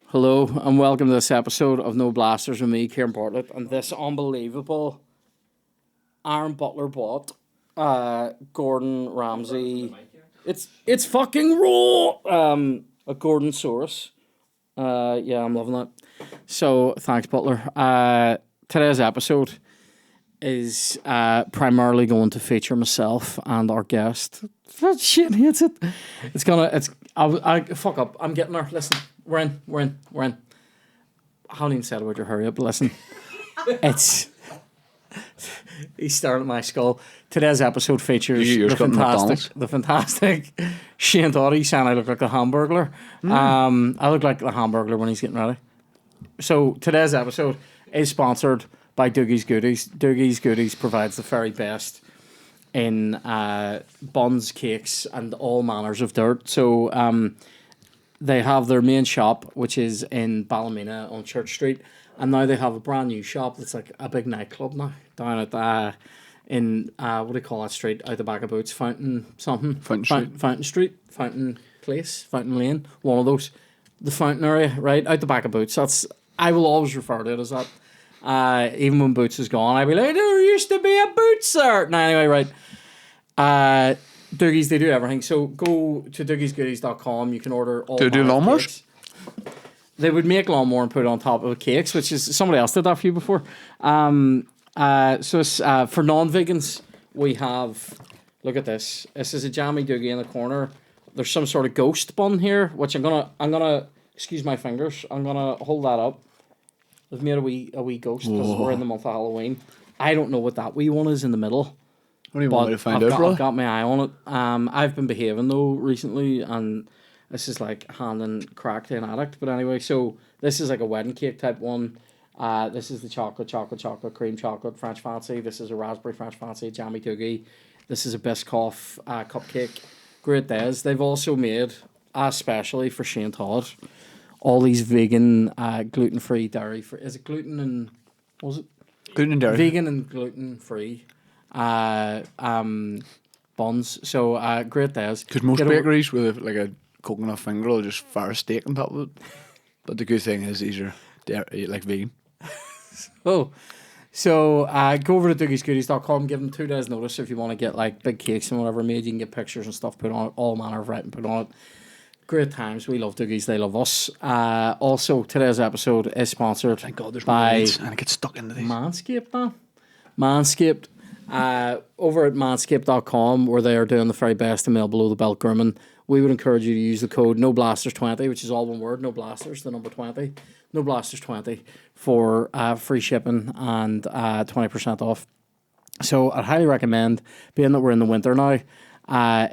Hello and welcome to this episode of No Blasters with me, Kieran Bartlett, and this unbelievable Aaron Butler bought Gordon Ramsay. It's fucking raw. A Gordon Saurus. Yeah, I'm loving that. So thanks, Butler. Today's episode is primarily going to feature myself and our guest. Shit hates it. I fuck up. I'm getting there. Listen, we're in. I haven't even said about your hurry up. Listen, he's staring at my skull. Today's episode features the fantastic Shane Todd. He's saying I look like the Hamburglar. I look like the Hamburglar when he's getting ready. So today's episode is sponsored by Dogies Goodies. Dogies Goodies provides the very best in buns, cakes, and all manners of dirt. So they have their main shop, which is in Ballymena on Church Street, and now they have a brand new shop that's like a big nightclub now down at in what do you call that street out the back of Boots, Fountain Street, Fountain Place, Fountain Lane, one of those, the Fountain area, right out the back of Boots. I will always refer to it as that. Even when Boots is gone, I'll be like, there used to be a Boots there. No, anyway, right. Dogies, they do everything. So go to doogiesgoodies.com. You can order all. Do they do lawnmowers? Cakes. They would make lawnmower and put it on top of cakes, which is somebody else did that for you before. So for non-vegans, we have. Look at this. This is a jammy doogie in the corner. There's some sort of ghost bun here, which I'm gonna excuse my fingers. I'm gonna hold that up. They've made a wee ghost because we're in the month of Halloween. I don't know what that wee one is in the middle. What do you want me to find out, bro? I've got my eye on it. I've been behaving though recently, and this is like handing crack to an addict. But anyway, so this is like a wedding cake type one. This is the chocolate, cream chocolate, French fancy. This is a raspberry French fancy, jammy doogie. This is a Biscoff cupcake. Great days. They've also made, especially for Shane Todd, all these vegan, gluten-free, dairy-free. Is it gluten and... what was it? Gluten and dairy. Vegan and gluten-free buns. So, great days. Because most bakeries with like a coconut finger will just fire a steak on top of it. But the good thing is these are like vegan. So go over to doogiesgoodies.com, give them 2 days notice if you want to get like big cakes and whatever made. You can get pictures and stuff put on it, all manner of writing put on it. Great times. We love Doogies. They love us. Also, today's episode is sponsored by and it gets stuck into these. Manscaped, man. Manscaped. Over at manscaped.com, where they are doing the very best in male below the belt grooming. We would encourage you to use the code NOBLASTERS20, which is all one word, no blasters, the number 20, NOBLASTERS20 for free shipping and 20% off. So I'd highly recommend, being that we're in the winter now,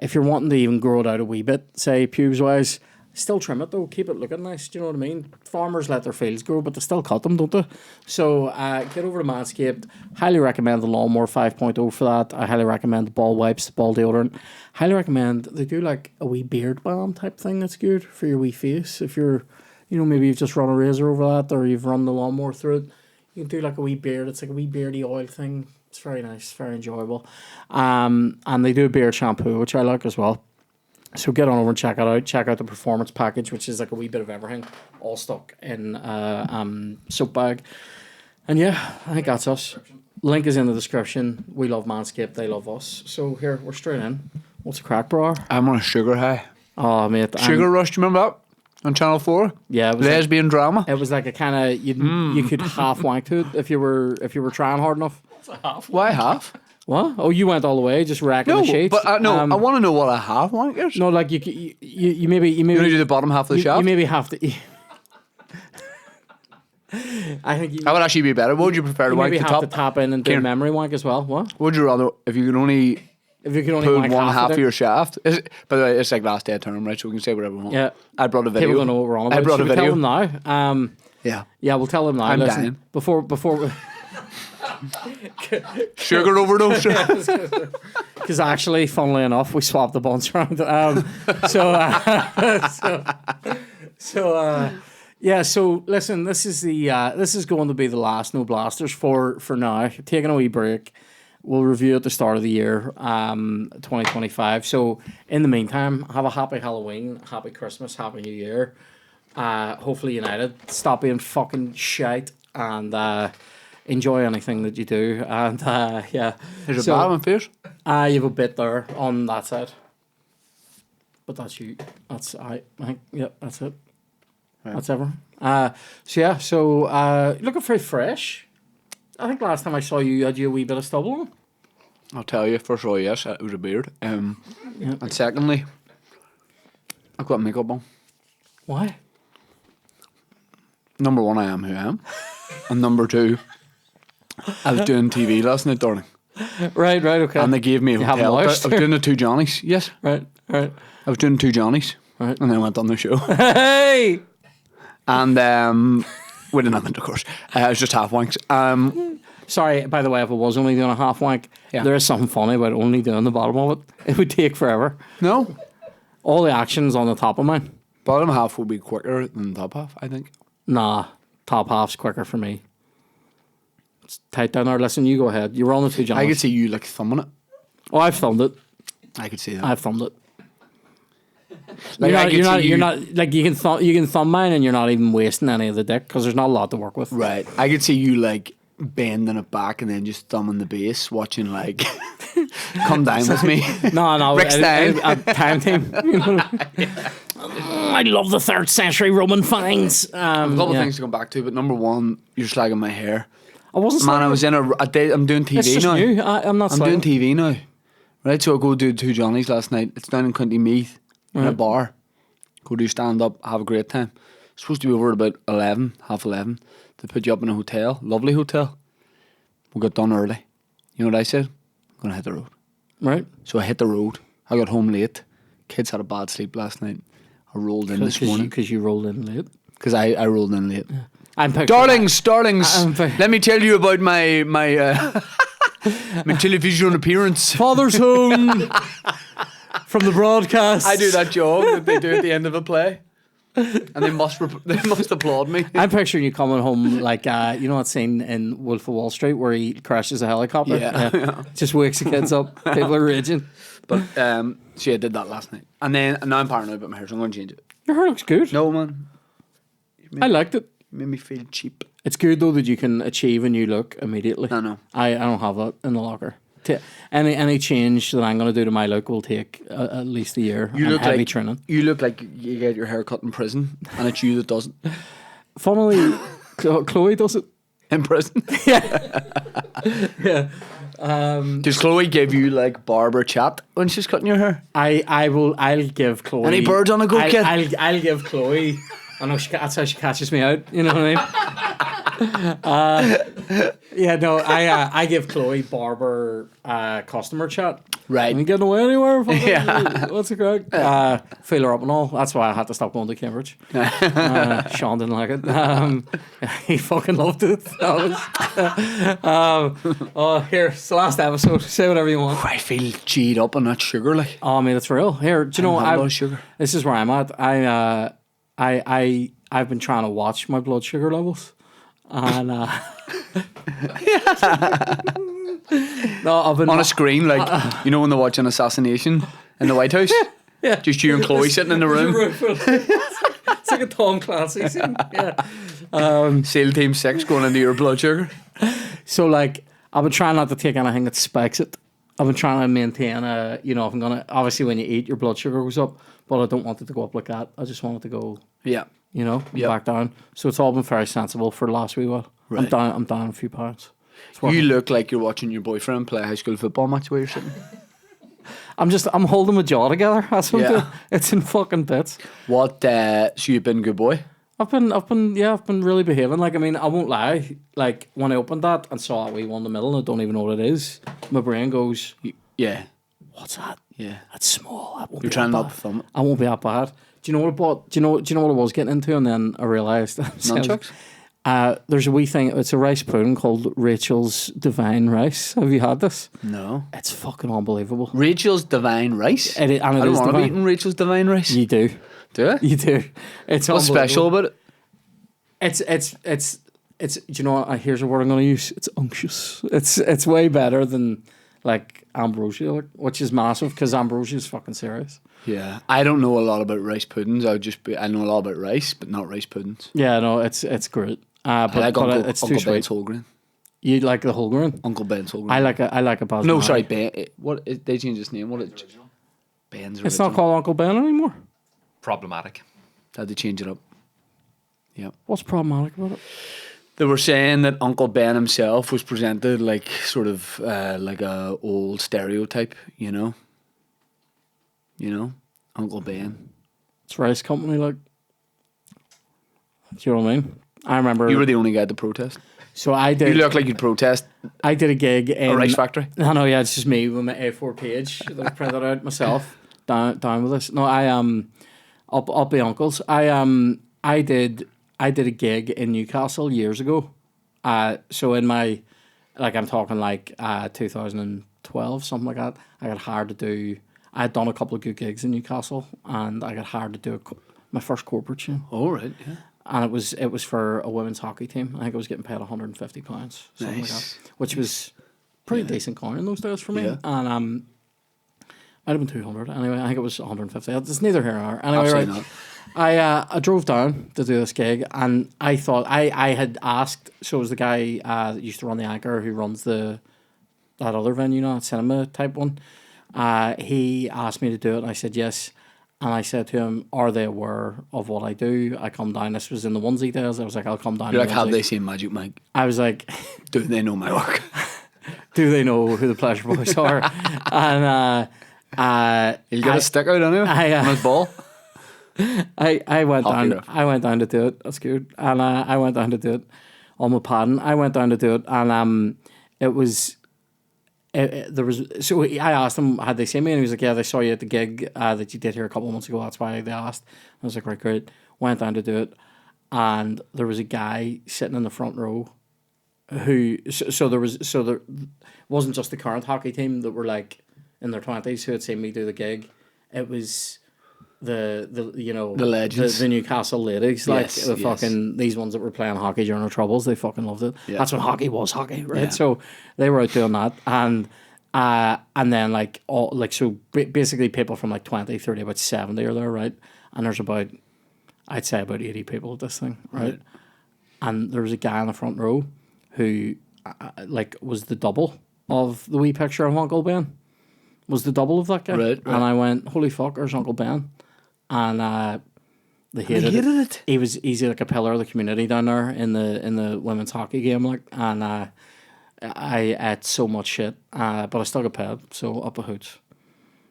if you're wanting to even grow it out a wee bit, say pubes wise, still trim it though, keep it looking nice. Do you know what I mean? Farmers let their fields grow, but they still cut them, don't they? So get over to Manscaped. Highly recommend the Lawnmower 5.0 for that. I highly recommend the ball wipes, the ball deodorant. Highly recommend, they do like a wee beard balm type thing that's good for your wee face. If you're, maybe you've just run a razor over that or you've run the lawnmower through it, you can do like a wee beard. It's like a wee beardy oil thing. It's very nice, very enjoyable. And they do a beard shampoo, which I like as well. So get on over and check it out. Check out the performance package, which is like a wee bit of everything, all stuck in soap bag. And yeah, I think that's us. Link is in the description. We love Manscaped. They love us. So here, we're straight in. What's the crack, bro? I'm on a sugar high. Oh, mate. Sugar Rush, do you remember that? On Channel 4? Yeah. It was lesbian drama. It was like a kind of, you could half wank to it if you were trying hard enough. Why half? What? Oh, you went all the way, just racking the sheets. But no, I want to know what a half wank is. No, like you maybe you do the bottom half of the shaft. You maybe have to. I think that would actually be better. What would you prefer to wank the top? You maybe have to tap in and do memory wank as well. What? Would you rather if you could only put wank one half of your shaft? By the way, it's like last day of term, right? So we can say whatever we want. Yeah. I brought a video. People don't know what we're on about. I brought a video. Tell them now. Yeah. Yeah, we'll tell them now. I'm dying. Before. Sugar overdose. Because actually, funnily enough, we swapped the buns around. So listen, this is going to be the last No Blasters for now. Taking a wee break. We'll review at the start of the year, 2025. So in the meantime, have a happy Halloween, happy Christmas, happy New Year. hopefully United stop being fucking shite and enjoy anything that you do. And yeah. Is it bad on face? You have a bit there on that side. But that's you. That's I think. Yep, that's it. Right. That's everyone. So looking very fresh. I think last time I saw you had you a wee bit of stubble on. I'll tell you, first of all, yes, it was a beard. And secondly, I've got makeup on. Why? Number one, I am who I am. And number two, I was doing TV last night, darling. Right, okay. And they gave me a hotel. I was doing the two Johnnies, yes. Right. I was doing two Johnnies. Right. And then I went on the show. Hey! And we didn't have it, of course. It was just half-wanks. Sorry, by the way, if it was only doing a half wank, there is something funny about only doing the bottom of it. It would take forever. No. All the action's on the top of mine. Bottom half will be quicker than the top half, I think. Nah, top half's quicker for me. It's tight down there. Listen, you go ahead. You were on the two Johnnies. I could see you like thumbing it. Oh, I've thumbed it. I could see that. I've thumbed it. Like, you're not like you can thumb mine and you're not even wasting any of the dick because there's not a lot to work with. Right. I could see you like bending it back and then just thumbing the base, watching like Come Down With Me. No, Rick's Down. Time team. You know? I love the 3rd century Roman finds. A couple of things to come back to, but number one, you're slagging my hair. I wasn't. Man, I was in a day. I'm doing TV it's just now. New. I'm not. I'm doing TV now. Right, so I go do two Johnnies last night. It's down in County Meath in a bar. Go do stand up, have a great time. Supposed to be over at about 11, half 11. They put you up in a hotel, lovely hotel. We got done early. You know what I said? I'm gonna hit the road. Right. So I hit the road. I got home late. Kids had a bad sleep last night. I rolled in this morning. Because you rolled in late. Because I rolled in late. Yeah. Darlings, let me tell you about my my television appearance. Father's home from the broadcast. I do that job that they do at the end of a play. And they must applaud me. I'm picturing you coming home like you know that scene in Wolf of Wall Street where he crashes a helicopter. Yeah. Just wakes the kids up. People are raging. But I did that last night, and now I'm paranoid about my hair, so I'm going to change it. Your hair looks good. No, man. I liked it. Made me feel cheap. It's good though that you can achieve a new look immediately. I know. I don't have that in the locker. Any change that I'm going to do to my look will take at least a year. You look heavy like training. You look like you get your hair cut in prison, and it's you that doesn't. Funnily, Chloe does it in prison. Yeah. Does Chloe give you like barber chat when she's cutting your hair? I'll give Chloe. Any birds on a go, kid? I'll give Chloe. I know that's how she catches me out. You know what I mean? I give Chloe barber customer chat. Right. Ain't getting away anywhere. Yeah. What's the crack? Feel her up and all. That's why I had to stop going to Cambridge. Sean didn't like it. He fucking loved it. Here, it's the last episode. Say whatever you want. I feel G'd up on that sugar, like. Oh, I mean, it's real. Here, do you know I love sugar. This is where I'm at. I've been trying to watch my blood sugar levels, and no, I've been on a screen, like you know when they watch an assassination in the White House. Yeah, just you and Chloe sitting in the room. It's like a Tom Clancy scene. Yeah. SEAL Team 6 going into your blood sugar. So like, I've been trying not to take anything that spikes it. I've been trying to maintain if I'm gonna, obviously when you eat your blood sugar goes up, but I don't want it to go up like that. I just want it to go, back down. So it's all been very sensible for the last wee while. Right. I'm down a few pounds. You look like you're watching your boyfriend play a high school football match where you're sitting. I'm holding my jaw together. That's what I'm doing. It's in fucking bits. What, so you've been a good boy? I've been really behaving. Like, I mean, I won't lie. Like, when I opened that and saw that wee one in the middle and I don't even know what it is, my brain goes, yeah. What's that? Yeah. That's small. That won't You're be trying that not bad. to thumb it. I won't be that bad. Do you know what I bought? Do you know what I was getting into? And then I realised nunchucks? There's a wee thing. It's a rice pudding called Rachel's Divine Rice. Have you had this? No. It's fucking unbelievable. Rachel's Divine Rice? I don't want to be eating Rachel's Divine Rice. You do. Do I? You do. It's what's special about it? It's. Do you know what? Here's a word I'm going to use. It's unctuous. It's way better than like ambrosia, like, which is massive because ambrosia is fucking serious. Yeah, I don't know a lot about rice puddings. I know a lot about rice, but not rice puddings. Yeah, no, it's great. But, I like it's Uncle too Ben's sweet. whole grain. You like the whole grain? Uncle Ben's whole grain. I like a basmati. No, sorry, Ben. They changed his name. Ben's original. It's not called Uncle Ben anymore. Problematic. Had to change it up. Yeah. What's problematic about it? They were saying that Uncle Ben himself was presented like sort of like a old stereotype, you know. Uncle Ben. It's rice company, like. Do you know what I mean? I remember. You were the only guy at the protest. So I did. You look like you'd protest I did a gig in a rice factory. I know, yeah, it's just me with my A4 page that I printed out myself. Down with this. No, I'll be uncles. I did a gig in Newcastle years ago. So in my, like, I'm talking like 2012, something like that. I got hired to do. I had done a couple of good gigs in Newcastle, and I got hired to do my first corporate show. Oh right, yeah. And it was for a women's hockey team. I think I was getting paid £150, something like that, which was pretty decent coin in those days for me. Yeah. And might have been 200 anyway. I think it was 150. It's neither here nor there. Anyway, Absolutely right. not. I drove down to do this gig, and I thought I had asked. So it was the guy that used to run the Anchor, who runs that other venue now, cinema type one. He asked me to do it, and I said yes. And I said to him, "Are they aware of what I do? I come down." This was in the onesie days. I was like, "I'll come down." You're in like, the have onesie." they seen Magic Mike? I was like, Do they know my work? "Do they know who the Pleasure Boys are?" And You got a stick out on him on his ball. I went Hockey down. ref. I went down to do it. That's good. And I went down to do it on my padding. I went down to do it, and it was. There was so I asked him, had they seen me, and he was like, "Yeah, they saw you at the gig that you did here a couple of months ago. That's why they asked." I was like, "Right, great." Went down to do it, and there was a guy sitting in the front row, who there wasn't just the current hockey team that were like in their 20s who had seen me do the gig. It was the legends, the Newcastle ladies, like Yes, the yes. fucking these ones that were playing hockey during their troubles. They fucking loved it. Yeah. That's when hockey was hockey, right? Yeah. So they were out doing that, and then like all like so basically people from like 20, 30, about 70 are there, right? And there's about I'd say about 80 people at this thing, right? And there was a guy in the front row who like was the double of the wee picture of Uncle Ben. Was the double of that guy, Right. And I went, "Holy fuck, there's Uncle Ben." And they hated it. He's like a pillar of the community down there in the women's hockey game, like, and I ate so much shit, but I still got paid, so up a hoot.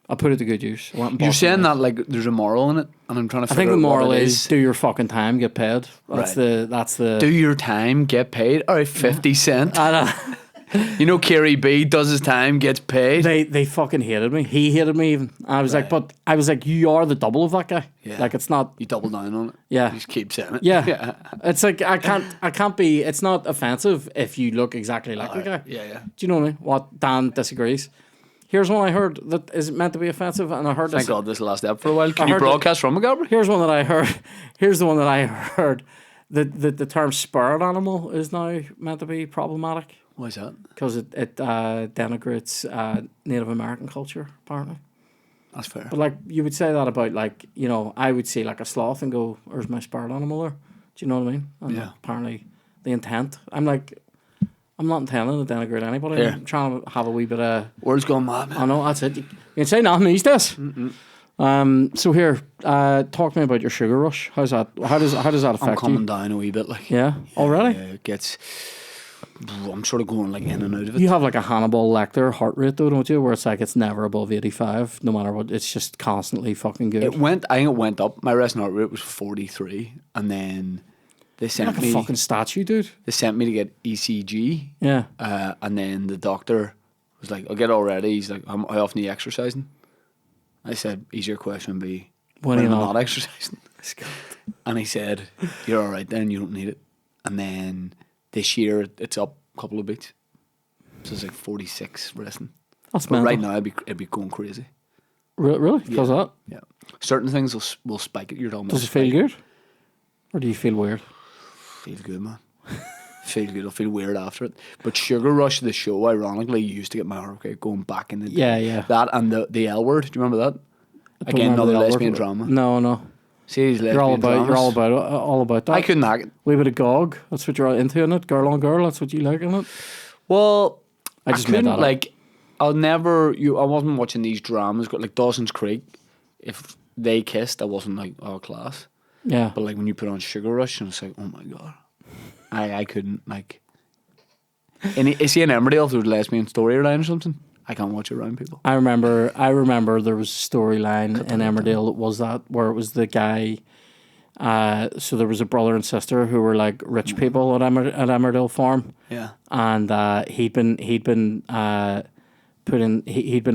I put it to good use. I went and You're bought saying some that like there's a moral in it, and I'm trying to I figure think the out what moral it is do your fucking time, get paid. That's Right. that's the do your time, get paid. All right, 50 cent. You know, Kerry B does his time, gets paid. They fucking hated me. He hated me even. I was like, but I was like, you are the double of that guy. Yeah. Like it's not. You double down on it. Yeah. You just keep saying it. Yeah. It's like I can't be. It's not offensive if you look exactly like the guy. Yeah. Do you know what I mean? What Dan disagrees. Here's one I heard that is meant to be offensive, and I heard Thank this. God this last step for a while. Can you heard broadcast from a Gabber? Here's one that I heard. Here's the one that I heard. The term spirit animal is now meant to be problematic Why is that? because it denigrates Native American culture, apparently. That's fair. But like you would say that about like, you know, I would see like a sloth and go, "Where's my spirit animal there?" Do you know what I mean? And Yeah. apparently the intent. I'm like, I'm not intending to denigrate anybody. Yeah. I'm trying to have a wee bit of. World's gone mad, man. I know that's it. You can say nothing these days. So here, talk to me about your sugar rush. How's that? How does that affect I'm coming you? down a wee bit, like. Yeah, already. Yeah, it gets. I'm sort of going like in and out of it. You have like a Hannibal Lecter heart rate though, don't you? Where it's like it's never above 85, no matter what. It's just constantly fucking good. I think it went up. My resting heart rate was 43, and then they sent like a me. fucking statue, dude. They sent me to get ECG. Yeah. And then the doctor was like, "I'll get all ready." He's like, "How often are you exercising?" I said, "Easier question would be When when are I'm you not not?" exercising." And he said, "You're all right then. You don't need it." And then this year it's up a couple of beats, so it's like 46 resting. That's But mental. right now it'd be going crazy. Really? Because of that? Yeah, certain things will spike it. You're talking about Does it feel spike. good? Or do you feel weird? Feels good, man. feel good. I feel weird after it. But Sugar Rush, the show, ironically, used to get my heart going back in the day. Yeah. That and the L Word. Do you remember that? Don't Again, remember another the L lesbian word. drama. No. See these lesbian You're all dramas. all about that. I couldn't hack it. Wee bit of gog. That's what you're into in it. Girl on girl. That's what you like in it. Well, I just made that up. I wasn't watching these dramas, like Dawson's Creek. If they kissed, I wasn't like, oh, class. Yeah. But like when you put on Sugar Rush, and it's like, oh my god, I couldn't like. Is he in Emmerdale? If there was a lesbian storyline or something, I can't watch it around people. I remember there was a storyline in Emmerdale that was that where it was the guy. So there was a brother and sister who were like rich people at Emmerdale Farm. Yeah. And he'd been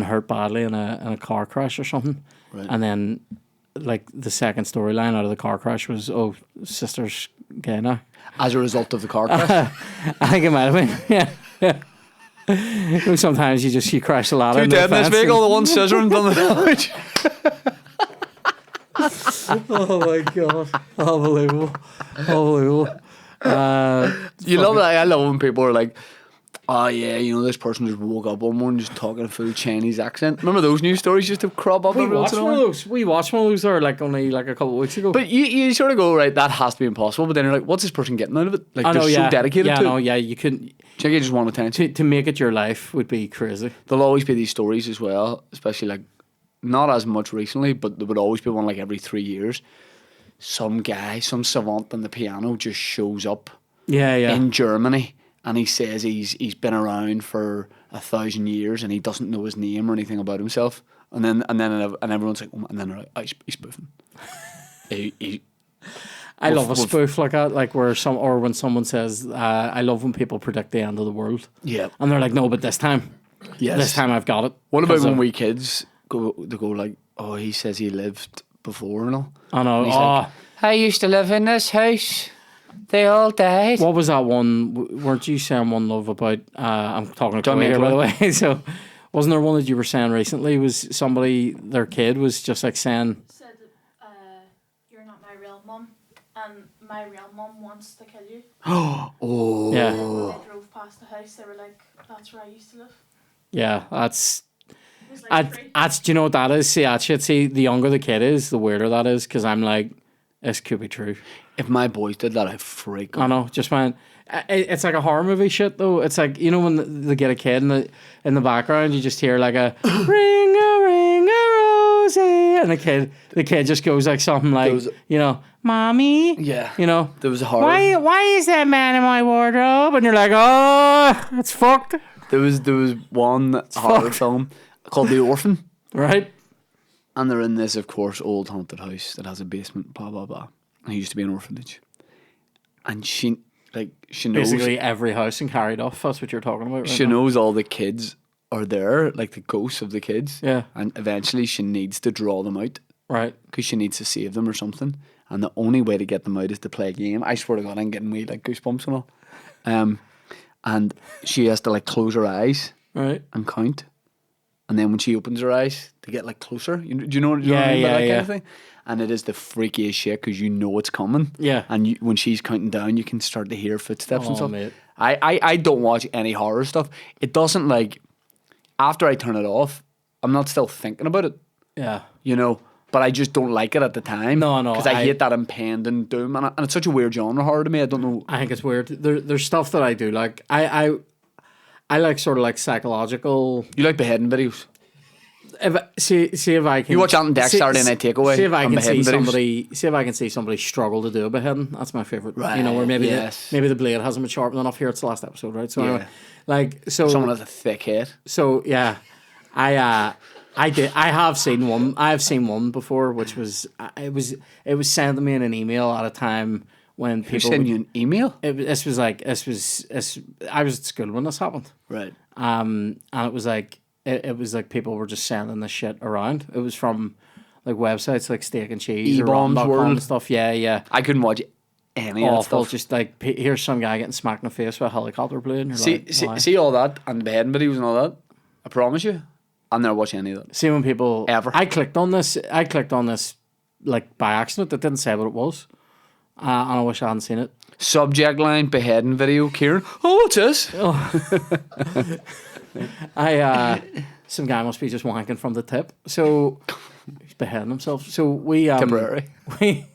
hurt badly in a car crash or something. Right. And then like the second storyline out of the car crash was, oh, sister's gay now. As a result of the car crash. I think it might have been. Yeah. You know, sometimes you crash a lot. Two dead in this vehicle, the one scissoring done the damage. Oh my god! Unbelievable. You love that. I love when people are like, oh yeah, you know, this person just woke up one morning just talking a full Chinese accent. Remember those news stories used to crop up every once in a while? We watched one of those there like only like a couple of weeks ago. But you sort of go, right, that has to be impossible. But then you're like, what's this person getting out of it? Like, they're so dedicated to it. You couldn't. Do you just want attention? To make it your life would be crazy. There'll always be these stories as well, especially like, not as much recently, but there would always be one like every 3 years. Some guy, some savant on the piano just shows up in Germany, and he says he's been around for 1,000 years and he doesn't know his name or anything about himself. And everyone's like, oh, and then they're like, oh, he's spoofing. I love a spoof like that, like when someone says, I love when people predict the end of the world. Yeah. And they're like, no, but this time I've got it. What about when we kids go like, oh, he says he lived before and all? I know. Like, I used to live in this house. They all died. What was that one? Weren't you saying one love about? I'm talking to Chloe here, by the way. So, wasn't there one that you were saying recently? Was somebody, their kid was just like saying, said, "You're not my real mum, and my real mum wants to kill you." Oh. Yeah. And when they drove past the house, they were like, "That's where I used to live." Yeah, that's. It was like That's, do you know what that is? See, that shit. See, the younger the kid is, the weirder that is. Because I'm like, this could be true. If my boys did that, I'd freak out. I know, just man. It's like a horror movie shit though. It's like, you know, when they get a kid in the background, you just hear like a ring a rosy, and the kid just goes like something like, you know, mommy. Yeah. You know, there was a horror. Why is that man in my wardrobe? And you're like, oh, it's fucked. There was one horror film called The Orphan. Right. And they're in this, of course, old haunted house that has a basement, blah, blah, blah. And it used to be an orphanage. And she knows... Basically every house in Carried-off, that's what you're talking about right She now. knows all the kids are there, like the ghosts of the kids. Yeah. And eventually she needs to draw them out. Right. Because she needs to save them or something. And the only way to get them out is to play a game. I swear to God, I'm getting like goosebumps and all. And she has to like close her eyes. Right. And count. And then when she opens her eyes, they get like closer. Do you know what I mean by that kind of thing? And it is the freakiest shit because you know it's coming. Yeah. And when she's counting down, you can start to hear footsteps and stuff. Mate. I don't watch any horror stuff. It doesn't like, after I turn it off, I'm not still thinking about it. Yeah. You know, but I just don't like it at the time. No. Because I hate that impending doom. And it's such a weird genre horror to me. I don't know. I think it's weird. There's stuff that I do like. I like sort of like psychological. You like beheading videos? See if I can. You watch Ant and Dex Saturday Night Takeaway. See if I can see videos. somebody. See if I can see somebody struggle to do a beheading. That's my favorite. Right. You know, where maybe the blade hasn't been sharpened enough. Here, it's the last episode, right? So anyway, like someone has a thick head. So yeah, I have seen one. I have seen one before, which was it was sent to me in an email at a time when people send you an email. I was at school when this happened. Right. And it was like. It was like people were just sending this shit around. It was from like websites like Steak and Cheese or Rom.com and stuff. Yeah. I couldn't watch any of that stuff. Just like, here's some guy getting smacked in the face with a helicopter blade. And you're see all that and the beheading videos and all that. I promise you, I'll never watch any of that. See when people ever. I clicked on this like by accident. It didn't say what it was. and I wish I hadn't seen it. Subject line, beheading video, Kieran. Oh, what's this? Some guy must be just wanking from the tip. So he's beheading himself. So we Temporary. we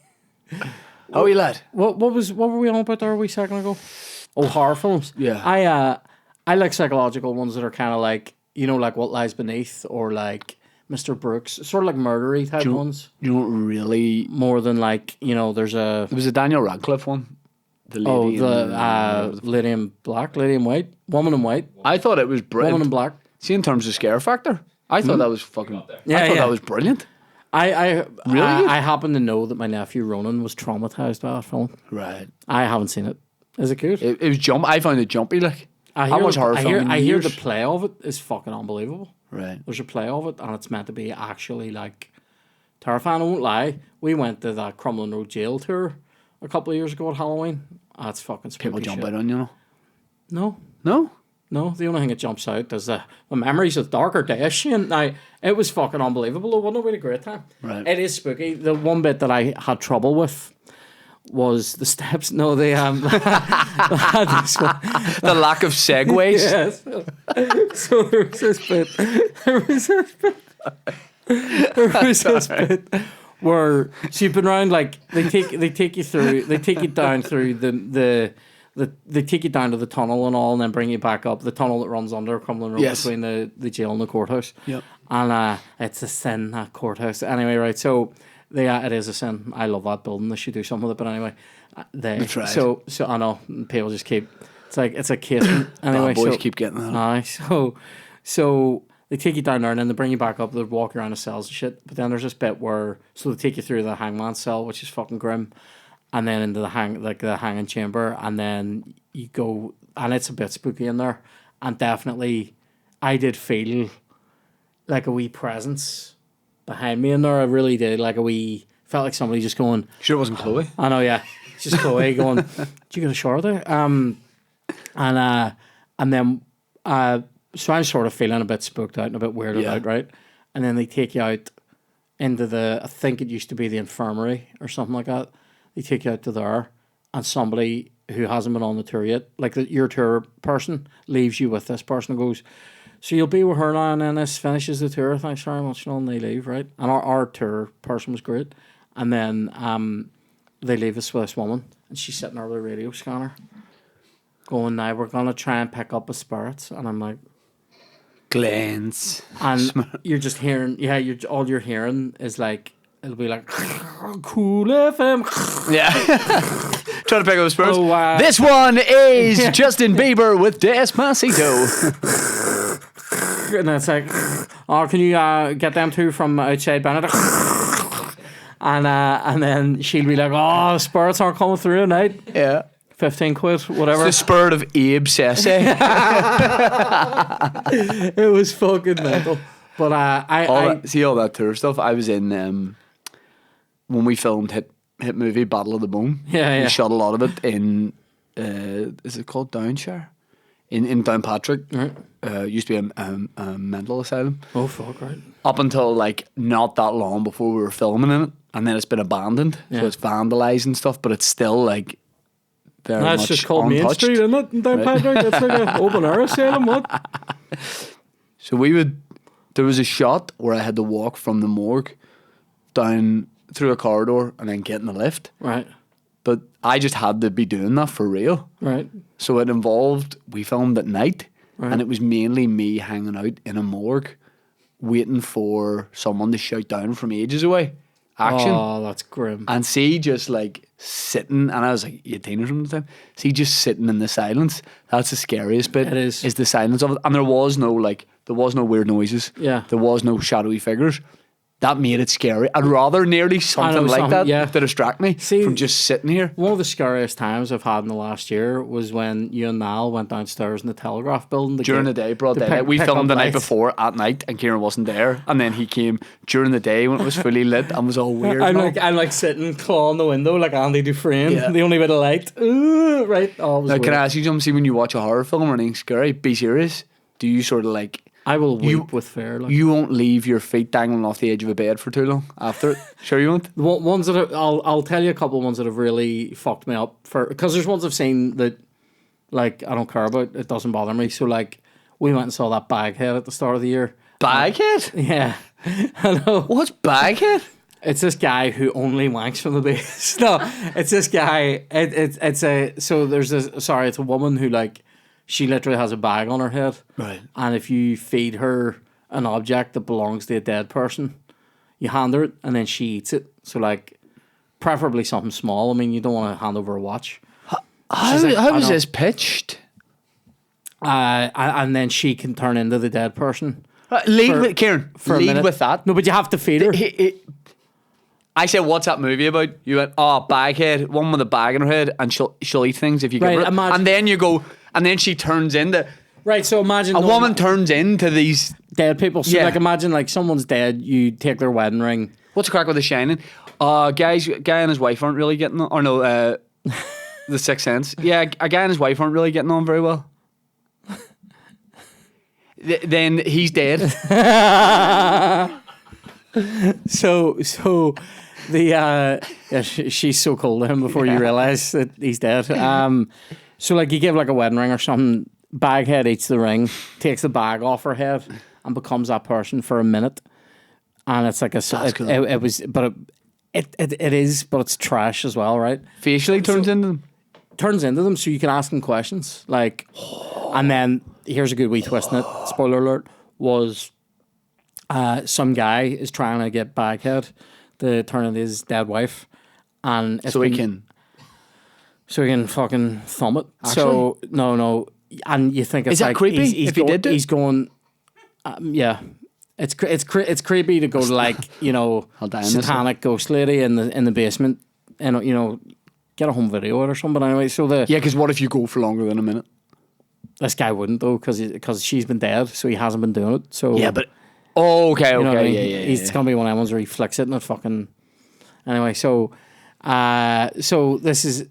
Oh, you lad. what were we on about there a wee second ago? Oh, horror films. Yeah. I like psychological ones that are kind of like, you know, like What Lies Beneath or like Mr. Brooks, sort of like murdery type ones. You know what really... More than like, you know, there's a... There was a Daniel Radcliffe one. The lady Lady in Black, Lady in White, Woman in White, I thought it was brilliant. Woman in Black. See, in terms of scare factor, I thought that was fucking... Yeah, I thought yeah. that was brilliant. I Really good? I happen to know that my nephew Ronan was traumatized by that film. Right. I haven't seen it. Is it good? It was jump. I found it jumpy, like. I watch horror film in I hear years. the play of it is fucking unbelievable. Right. There's a play of it, and it's meant to be actually like terrifying. I won't lie. We went to that Crumlin Road jail tour a couple of years ago at Halloween. That's fucking spooky People jump shit. out on you, know. No, No? no. The only thing that jumps out is the memories of darker days. Shane. Now it was fucking unbelievable. Though, wasn't it? We had a great time. Right. It is spooky. The one bit that I had trouble with was the steps. No, they this one. The lack of segues. Yes. So there was this bit. Where so you've been around like they take you down through they take you down to the tunnel and all, and then bring you back up the tunnel that runs under Cumberland Road Yes. between the jail and the courthouse. Yep. And it's a sin, that courthouse. Anyway, right, so it is a sin. I love that building. They should do something with it, but anyway, they tried. so I know people just keep it's a casement. Anyway, Bad boys so, keep getting that. aye, so they take you down there and then they bring you back up. They walk around the cells and shit. But then there's this bit where they take you through the hangman cell, which is fucking grim, and then into the hanging chamber, and then you go, and it's a bit spooky in there. And definitely, I did feel like a wee presence behind me in there. I really did, felt like somebody just going. Sure, it wasn't Chloe. I know, yeah, it's just Chloe going. Did you get a shower there? And then. So I'm sort of feeling a bit spooked out and a bit weirded out, right? And then they take you out into I think it used to be the infirmary or something like that. They take you out to there, and somebody who hasn't been on the tour yet, like your tour person, leaves you with this person and goes, so you'll be with her now, and then this finishes the tour. Thanks very much. And they leave, right? And our tour person was great. And then they leave us with this woman, and she's sitting there with a radio scanner going, now we're going to try and pick up a spirits. And I'm like, Glens. and you're just hearing, all you're hearing is like, it'll be like, cool FM. Yeah. Trying to pick up the spirits. Oh, This one is Justin Bieber with Despacito. And then it's like, oh, can you get them two from outside Benedict? And then she'll be like, oh, spirits aren't coming through tonight. Yeah. 15 quid, whatever. The spirit of Abe Sesse. It was fucking mental. But See all that tour stuff? I was in when we filmed hit movie Battle of the Bone. Yeah. We shot a lot of it in is it called Downshire? In Downpatrick. Right. Used to be a mental asylum. Oh, fuck, right. Up until like not that long before we were filming in it, and then it's been abandoned. Yeah. So it's vandalised and stuff, but it's still like very That's much just called Main untouched. Street, isn't it? In Downpatrick, it's like an open air asylum, what? So there was a shot where I had to walk from the morgue down through a corridor and then get in the lift. Right, But I just had to be doing that for real. right. So it involved, we filmed at night, Right. and it was mainly me hanging out in a morgue, waiting for someone to shout down from ages away. Action. Oh, that's grim. And see just like sitting, and I was like 18 or something at the time. See just sitting in the silence. That's the scariest bit. It is. the silence of it. And there was no weird noises. Yeah. There was no shadowy figures. That made it scary. I'd rather nearly something like that to distract me from just sitting here. One of the scariest times I've had in the last year was when you and Niall went downstairs in the Telegraph building. During the day, broad daylight. We filmed the night before at night, and Kieran wasn't there. And then he came during the day when it was fully lit and was all weird. I'm like sitting, clawing the window like Andy Dufresne. Yeah. The only bit of light. Right. Oh, it was Now, weird. can I ask you, John, see when you watch a horror film or anything scary, be serious. Do you sort of like I will weep You- with fear. Like. You won't leave your feet dangling off the edge of a bed for too long after it. Sure you won't? Ones that I'll tell you a couple of ones that have really fucked me up because there's ones I've seen that like I don't care about. It doesn't bother me. So like we went and saw that Baghead at the start of the year. Baghead? Yeah, I know. What's Baghead? It's this guy who only wanks from the base. No, it's this guy. It's a woman who like she literally has a bag on her head. Right. And if you feed her an object that belongs to a dead person, you hand her it and then she eats it. So like preferably something small. I mean you don't want to hand over a watch. How is this pitched? And then she can turn into the dead person. Lead with Kieran. For a Lead minute. with that. No, but you have to feed her. I said, "What's that movie about?" You went, "Oh, Baghead, one with a bag in her head, and she'll eat things if you give Right, her." imagine- And then you go, and then she turns into Right, so imagine a woman turns into these. dead people. So Yeah. like imagine like someone's dead, you take their wedding ring. What's the crack with The Shining? Guy and his wife aren't really getting on. Or no, The Sixth Sense. Yeah, a guy and his wife aren't really getting on very well. Then he's dead. So the yeah, she's so cold to him before you realise that he's dead. So like you give like a wedding ring or something, Baghead eats the ring, takes the bag off her head, and becomes that person for a minute. And it's like cool. it was, but it is, but it's trash as well, right? Facially turns into them. Turns into them, so you can ask them questions like, and then here's a good wee twist in it. Spoiler alert: was some guy is trying to get Baghead to turn into his dead wife, and it's So he been- can. fucking thumb it. So no, and you think it's Is that like creepy he's if he did it? He's going, yeah. It's creepy to go to like I'll die in this satanic ghost lady in the basement and get a home video or something. But anyway, so Yeah, because what if you go for longer than a minute? this guy wouldn't though because she's been dead, so he hasn't been doing it. So Yeah, but okay, you know what I mean? yeah. He's gonna be one of them ones where he flicks it and it fucking. Anyway, so this is.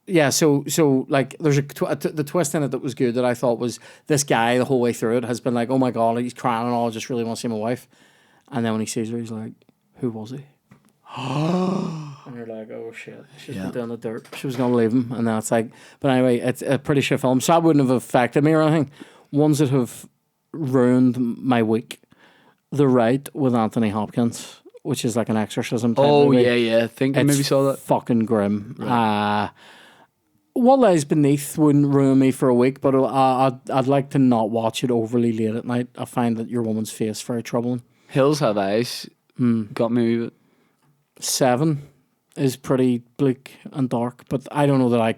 Yeah, so like there's the twist in it that was good that I thought was this guy the whole way through it has been like, oh my god, he's crying and all, I just really want to see my wife, and then when he sees her, he's like, who was he? And you're like, oh shit, she's been doing the dirt. She was gonna leave him, and then it's like, but anyway, it's a pretty shit film, so that wouldn't have affected me or anything. Ones that have ruined my week: The Rite with Anthony Hopkins, which is like an exorcism type Oh movie. yeah. I think I It's maybe saw that. fucking grim. What Lies Beneath wouldn't ruin me for a week, but I'd like to not watch it overly late at night. I find that your woman's face very troubling. Hills Have Eyes got me a wee bit. 7 is pretty bleak and dark, but I don't know that I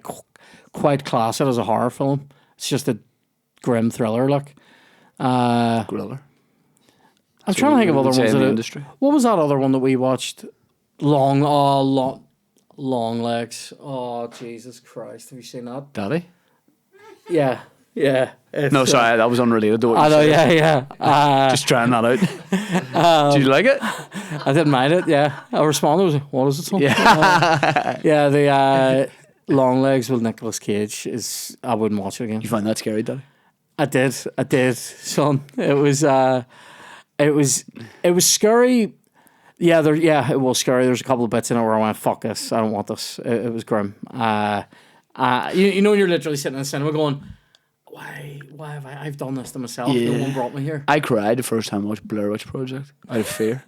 quite class it as a horror film. It's just a grim thriller. Like, Griller. I'm trying to think of other ones in that the are- industry. What was that other one that we watched? Long Legs. Oh Jesus Christ! Have you seen that? Daddy? Yeah. It's, No, sorry, that was unrelated to what I you know. said. Yeah. Just trying that out. Did you like it? I didn't mind it. Yeah, I responded. I was like, "What is it?" Son? Yeah. Yeah. The Long Legs with Nicolas Cage is. I wouldn't watch it again. You find that scary, Daddy? I did, son. It was scary. Yeah, it was scary. There's a couple of bits in it where I went, "Fuck this! I don't want this." It was grim. You know, when you're literally sitting in the cinema going, "Why have I've done this to myself? No Yeah. one brought me here." I cried the first time I watched Blair Witch Project out of fear.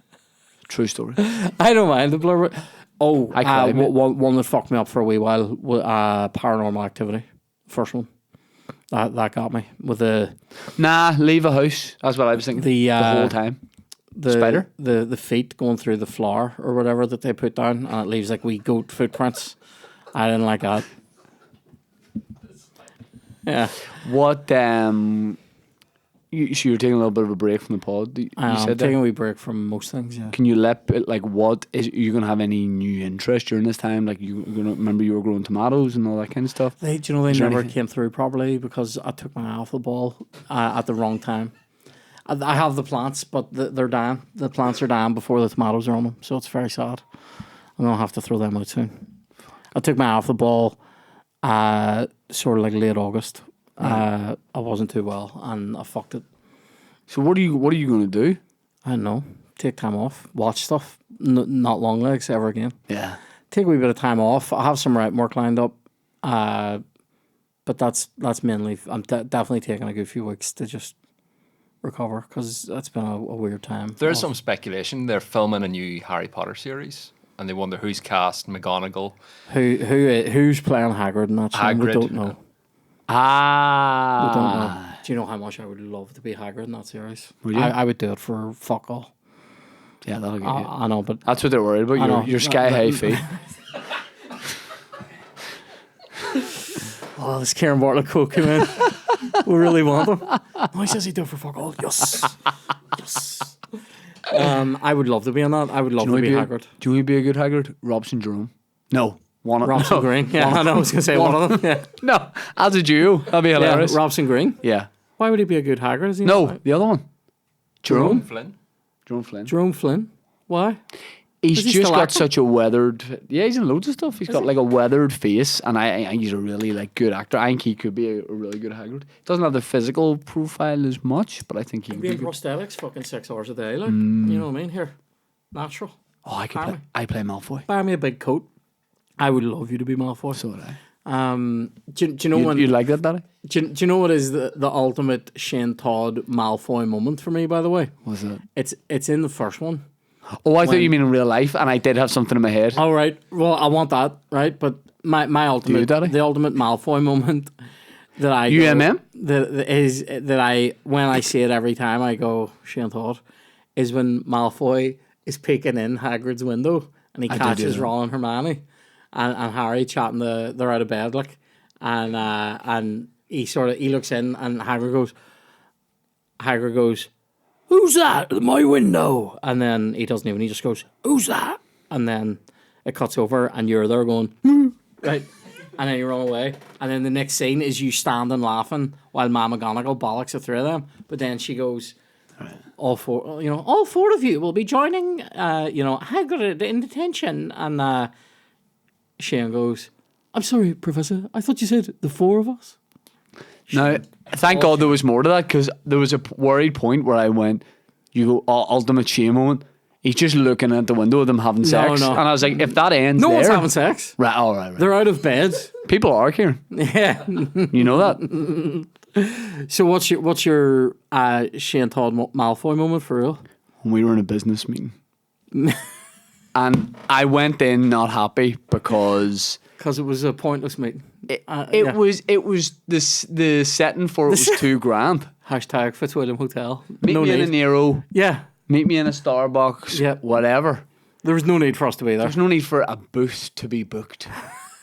True story. I don't mind the blur. Oh, I cried, mate. one that fucked me up for a wee while. Paranormal Activity, first one. That got me with Nah, leave a house. That's what I was thinking The, the whole time. the Spider? the feet going through the floor or whatever that they put down, and it leaves like wee goat footprints. I didn't like that. Yeah, What? So you're taking a little bit of a break from the pod. You I'm said taking that. a wee break from most things. Yeah, Can you what is you gonna have any new interest during this time? Like you gonna remember you were growing tomatoes and all that kind of stuff. they Is there never anything- came through properly because I took my eye off the ball at the wrong time. I have the plants, but they're dying. The plants are dying before the tomatoes are on them, so it's very sad. I'm gonna have to throw them out soon. I took my eye off the ball, sort of like late August. I wasn't too well, and I fucked it. So what are you going to do? I don't know. Take time off. Watch stuff. Not long legs ever again. Yeah. Take a wee bit of time off. I have some writing work lined up. But that's mainly. I'm definitely taking a good few weeks to just recover because that's been a weird time. There's some speculation they're filming a new Harry Potter series, and they wonder who's cast McGonagall. Who's playing Hagrid in that show? We Hagrid. don't know. We don't know. Ah. Do you know how much I would love to be Hagrid in that series? Would you? I would do it for fuck all. Yeah, that'll get you. I know, but That's what they're worried about. I know. Your sky high fee. oh, this Karen Bartlett Coke came in. We really want him. No, he says he'd do it for fuck all. Yes. Yes. I would love to be on that. I would love to be Hagrid. Do you want to be a good Hagrid? Robson Jerome? No. Robson Green. Yeah, I know. I was going to say one of them. Yeah. No, as a duo. That'd be hilarious. Yeah, Robson Green. Yeah. Why would he be a good Hagrid? Is he No, not? the other one. Jerome. Flynn. Jerome Flynn. Jerome Flynn. Why? He's Is he just still got acting? such a weathered. Yeah, he's in loads of stuff. He's got like a weathered face, and I think he's a really good actor. I think he could be a really good Hagrid. Doesn't have the physical profile as much, but I think he could be Being good. prosthetics fucking 6 hours a day. Like, you know what I mean? Here. Natural. Oh, I could play. I play Malfoy. Buy me a big coat. I would love you to be Malfoy. So would I. Do you know when? You like that, Daddy? Do you know what is the ultimate Shane Todd Malfoy moment for me? By the way, What's that? it's in the first one. Oh, I thought you mean in real life, and I did have something in my head. All right. Well, I want that right, but my ultimate Daddy? the ultimate Malfoy moment that I UMM? that I when I see it every time I go Shane Todd is when Malfoy is peeking in Hagrid's window and he I do catches that. Ron and Hermione and Harry chatting they're out of bed like and he looks in and Hagrid goes, "Who's that at my window?" And then he doesn't even. He just goes, "Who's that?" And then it cuts over, and you're there going, right, and then you run away. And then the next scene is you standing laughing while Ma McGonagall bollocks the three of them. But then she goes, all four of you will be joining, Hagrid in detention. And Shane goes, "I'm sorry, Professor. I thought you said the four of us." Now, thank God there was more to that, because there was a worried point where I went, you go, ultimate shame moment. He's just looking at the window of them having sex. no. And I was like, if that ends No there... one's having sex. Right, all right. They're out of bed. People are, Kieran. Yeah. You know that? So what's your Shane Todd Malfoy moment for real? When we were in a business meeting. And I went in not happy because... Because it was a pointless meeting. It was the setting for it was $2,000. Hashtag Fitzwilliam Hotel. Meet me in a Nero. Yeah. Meet me in a Starbucks. Yeah. Whatever. There was no need for us to be there. There's no need for a booth to be booked.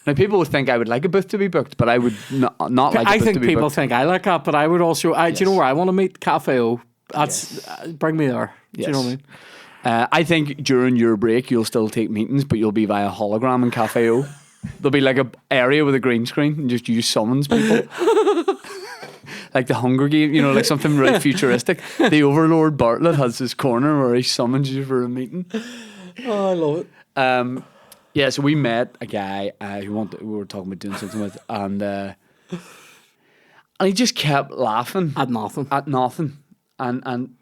Now, people would think I would like a booth to be booked, but I would not like I a booth think to be people booked. think I like that, but I would also... Do you know where I want to meet? Cafe O. That's bring me there. Do you know what I mean? I think during your break, you'll still take meetings, but you'll be via hologram in Cafe O. There'll be like a area with a green screen and just you summons people. Like the Hunger Game, like something really futuristic. The Overlord Bartlett has this corner where he summons you for a meeting. Oh, I love it. Yeah, so we met a guy we were talking about doing something with, and he just kept laughing At nothing. and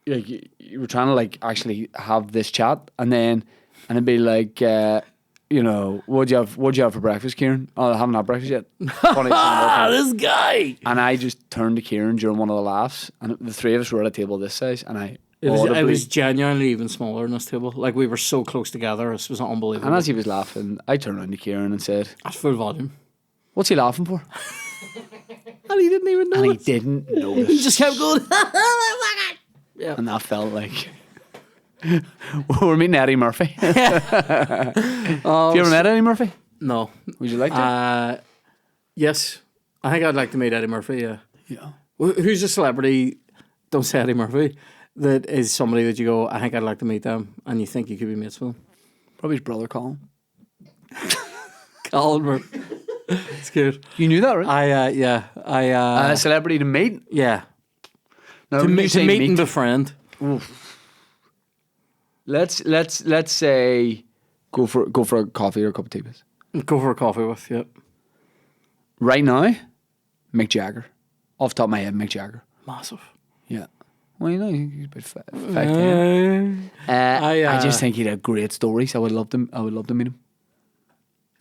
like you were trying to like actually have this chat, and it'd be like, what'd you have for breakfast, Kieran? Oh, I haven't had breakfast yet. Funny, This guy. and I just turned to Kieran during one of the laughs, and the three of us were at a table this size, and It audibly- was genuinely even smaller than this table. Like we were so close together. This was unbelievable. and as he was laughing, I turned around to Kieran and said, At full volume. "What's he laughing for?" And he didn't even know And he it. didn't He notice. just kept going. Yeah. And that felt like we're meeting Eddie Murphy. Have you ever met Eddie Murphy? No. Would you like to? Yes. I think I'd like to meet Eddie Murphy, yeah. Yeah. Who's a celebrity, don't say Eddie Murphy, that is somebody that you go, I think I'd like to meet them, and you think you could be mates with them? Probably his brother Colin. Colin Murphy. It's good. You knew that, right? A celebrity to meet. Yeah. No, To when you meet say and befriend. Let's say go for a coffee or a cup of tea, please. Go for a coffee with, yep. Right now, Mick Jagger. Off the top of my head, Mick Jagger. Massive. Yeah. Well, you know, he's about 5'10". I just think he'd have great stories. I would love to meet him.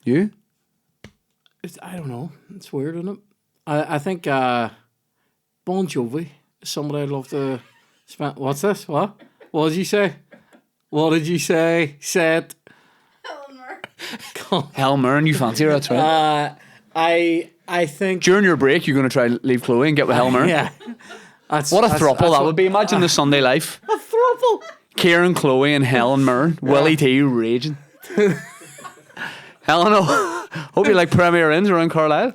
You? I don't know. It's weird, isn't it? I think Bon Jovi is somebody I'd love to spend. What's this? What? What did you say? What did you say? Say it. Helen Mirren, you fancy her? That's right. I think During your break, you're going to try and leave Chloe and get with Helen Mirren? yeah. What a throuple that would be. Imagine the Sunday life. A throuple. Kieran, Chloe, and Helen Mirren. Willie T raging. Helen, hope you like Premier Inns around Carlisle.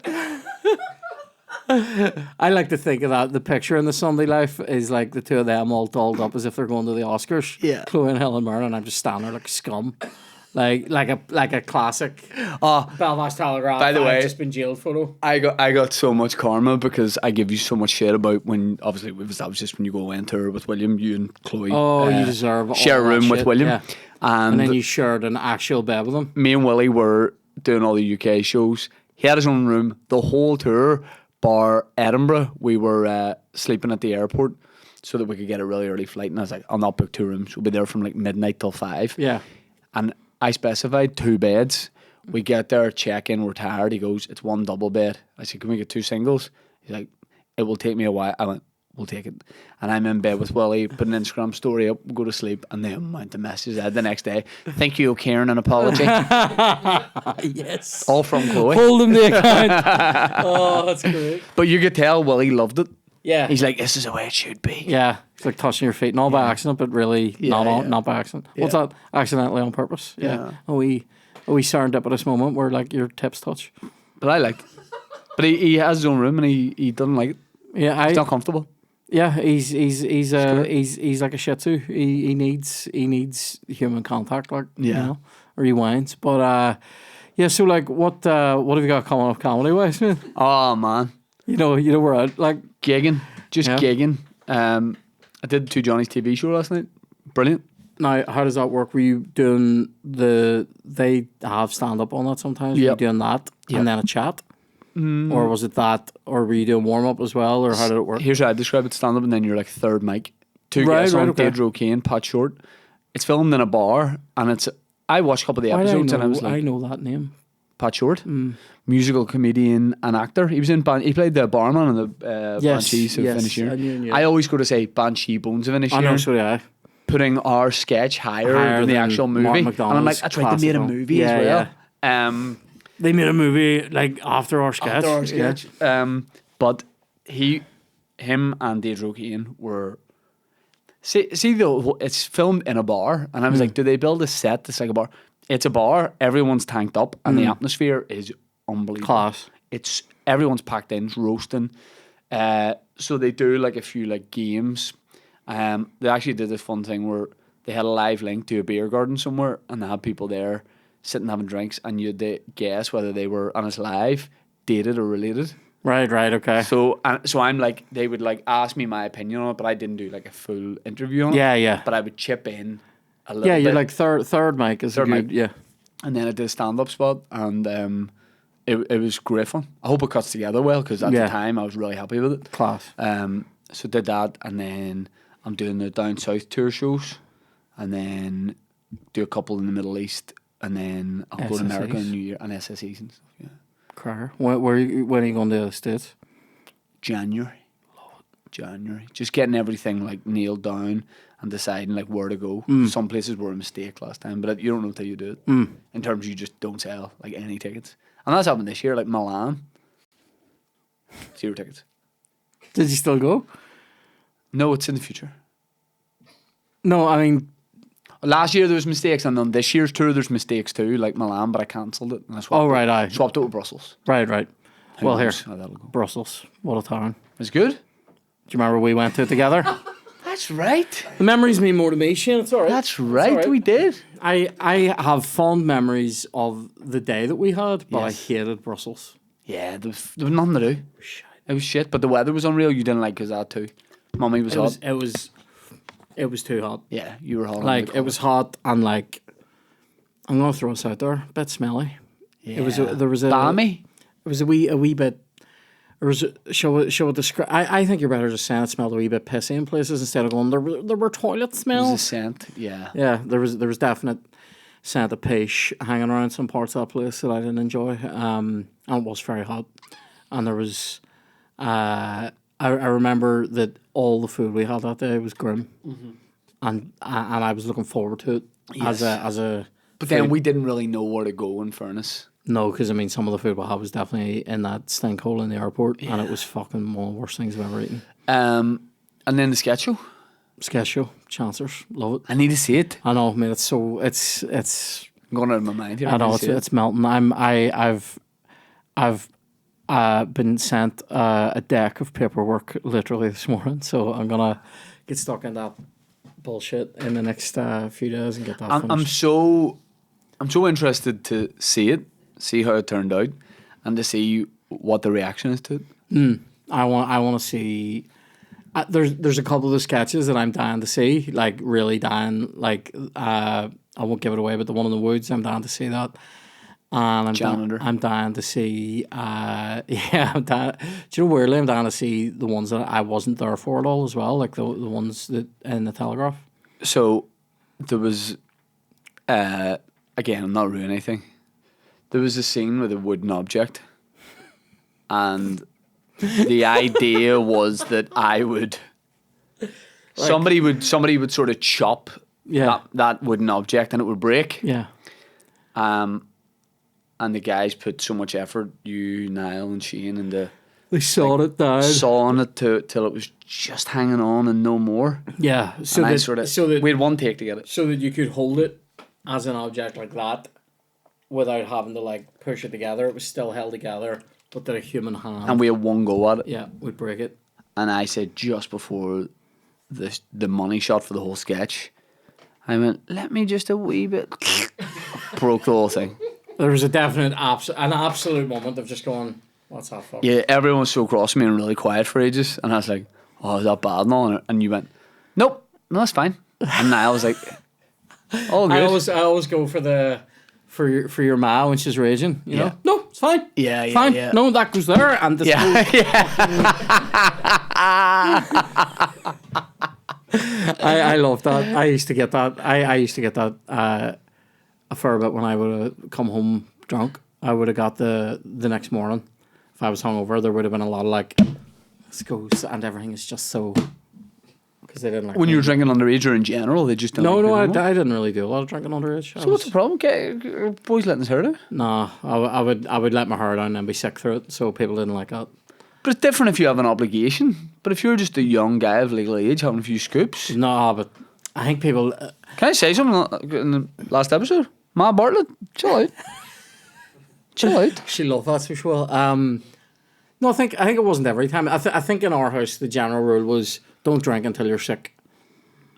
I like to think of that. The picture in the Sunday Life is like the two of them all dolled up as if they're going to the Oscars. Yeah. Chloe and Helen Mirren, and I'm just standing there like scum. Like a classic Belfast Telegraph. By the way, I've just been jailed photo. I got so much karma because I give you so much shit about when, obviously, that was just when you go away on tour with William, you and Chloe. Oh, you deserve all share a that room with shit, William. yeah. And then you shared an actual bed with him. Me and Willie were doing all the UK shows. He had his own room the whole tour, bar Edinburgh. We were sleeping at the airport so that we could get a really early flight. And I was like, I'll not book 2 rooms. We'll be there from like midnight till 5. Yeah. And I specified 2 beds. We get there, check in, we're tired. He goes, it's 1 double bed. I said, can we get 2 singles? He's like, it will take me a while. I went, we'll take it. And I'm in bed with Willie, put an Instagram story up, go to sleep, and the amount of messages I had the next day. Thank you, Kieran, an apology. Yes. All from Chloe. Hold him the account. Oh, that's great. But you could tell Willie loved it. Yeah. He's like, this is the way it should be. Yeah. It's like touching your feet, not by accident, but really not by accident. What's that? Accidentally on purpose. Yeah. A wee serendipitous moment where like your tips touch. But I liked it. But he has his own room and he doesn't like it. Yeah, He's not comfortable. Yeah, he's like a Shih Tzu. He needs human contact, like you know, or he whines. But yeah. So like, what have you got coming up comedy wise, man? Oh man, you know we're out like gigging, gigging. I did 2 Johnny's TV show last night. Brilliant. Now, how does that work? Were you doing they have stand up on that sometimes? Were you doing that and then a chat? Or was it that, or were you doing warm up as well, or how did it work? Here's how I describe it: stand up, and then you're like third mic. 2 guests on, Deirdre O'Kane, Pat Short. It's filmed in a bar, and I watched a couple of the episodes, and I was like, I know that name. Pat Short, musical comedian and actor. He was in he played the barman in the Banshees of Inisherin. I always go to say Banshee Bones of Inisherin. I know, so yeah. Putting our sketch higher than the actual movie, and I'm like, that's right, they made a movie as well. Yeah. They made a movie like after our sketch. But him and Deirdre O'Kane were. See though, it's filmed in a bar, and I was like, do they build a set that's like a bar? It's a bar. Everyone's tanked up, and the atmosphere is unbelievable. Class. It's everyone's packed in, roasting. So they do like a few like games. They actually did this fun thing where they had a live link to a beer garden somewhere, and they had people there sitting having drinks, and you had to guess whether they were on his live, dated or related. Right, okay. So I'm like, they would like ask me my opinion on it, but I didn't do like a full interview on it. Yeah. But I would chip in a little bit. Yeah, you're like third mic is third a good, mic. yeah. And then I did a stand-up spot, and it was great fun. I hope it cuts together well, because at the time I was really happy with it. Class. So did that, and then I'm doing the Down South tour shows, and then do a couple in the Middle East, and then I'll go to America in New Year, and SSEs and stuff, yeah. Cracker. When are you going to the States? January. January. Just getting everything like nailed down and deciding like where to go. Some places were a mistake last time, but you don't know until you do it. In terms you just don't sell like any tickets. And that's happened this year, like Milan. 0 tickets. Did you still go? No, it's in the future. No, I mean, last year there was mistakes, and on this year's tour there's mistakes too, like Milan, but I cancelled it and I swapped swapped it with Brussels. Right. Well, here, that'll go. Brussels. What a town. It's good. Do you remember we went to it together? That's right. The memories mean more to me, Shane. It's all right. That's right. We did. I have fond memories of the day that we had, but I hated Brussels. Yeah, there was nothing to do. It was shit, but the weather was unreal. You didn't like us that too. Mummy was hot. It was too hot. Yeah, you were hot. Like, it was hot, and like, I'm gonna throw this out there, a bit smelly. Yeah. There was a balmy. It was a wee bit Or is it, shall we describe? I think you're better just saying it smelled a wee bit pissy in places instead of going, there were toilet It was a smells. scent, yeah. Yeah, there was definite scent of pish hanging around some parts of that place that I didn't enjoy. And it was very hot. And there was, I remember that all the food we had that day was grim. And I was looking forward to it as a. But then we didn't really know where to go, in fairness. No, because I mean, some of the food we had was definitely in that stink hole in the airport, and it was fucking one of the worst things I've ever eaten. And then the sketch show. Sketch show, Chancellors, love it. I need to see it. I know, man. It's I'm going out of my mind here. I know need to it's see it. it's melting. I've been sent a deck of paperwork literally this morning, so I'm gonna get stuck in that bullshit in the next few days and get that I'm finished. so interested to see it, see how it turned out, and to see what the reaction is to it. I want to see. There's a couple of the sketches that I'm dying to see, like really dying. Like I won't give it away, but the one in the woods, I'm dying to see that. And I'm dying to see. Yeah, I'm dying. Do you know weirdly, I'm dying to see the ones that I wasn't there for at all as well, like the ones that in the Telegraph. So there was, again, I'm not ruining anything. There was a scene with a wooden object, and the idea was that I would, somebody would sort of chop that wooden object and it would break. Yeah. And the guys put so much effort, you, Niall, and Shane, into They sawed it down. sawing it till it was just hanging on and no more. Yeah. So And that we had one take to get it. so that you could hold it as an object like that without having to like push it together. It was still held together, but that a human hand And we had one go at it. would break it. And I said just before the money shot for the whole sketch, I went, let me just a wee bit. Broke the whole thing. There was a definite an absolute moment of just going, what's that for? Yeah, everyone was so cross me and really quiet for ages. And I was like, oh, is that bad and all? And you went, nope, no, that's fine. And I was like, all good. I always go for your ma when she's raging. You know, no, it's fine. Yeah, fine. yeah. No, that goes there, and this goes. I love that. I used to get that. I used to get that a fair bit when I would have come home drunk. I would have got the next morning. If I was hungover, there would have been a lot of like, let's go, and everything is just so. Because they didn't like. When you were drinking underage or in general, they just don't. No, like I didn't really do a lot of drinking underage. So what's the problem? Boys letting us hear it. Nah, I would let my hair down and be sick through it, so people didn't like that. But it's different if you have an obligation. But if you're just a young guy of legal age having a few scoops. No, but I think people. Can I say something in the last episode? Ma Bartlett, chill out. Chill out. She loved that so well. No, I think it wasn't every time. I think in our house the general rule was don't drink until you're sick.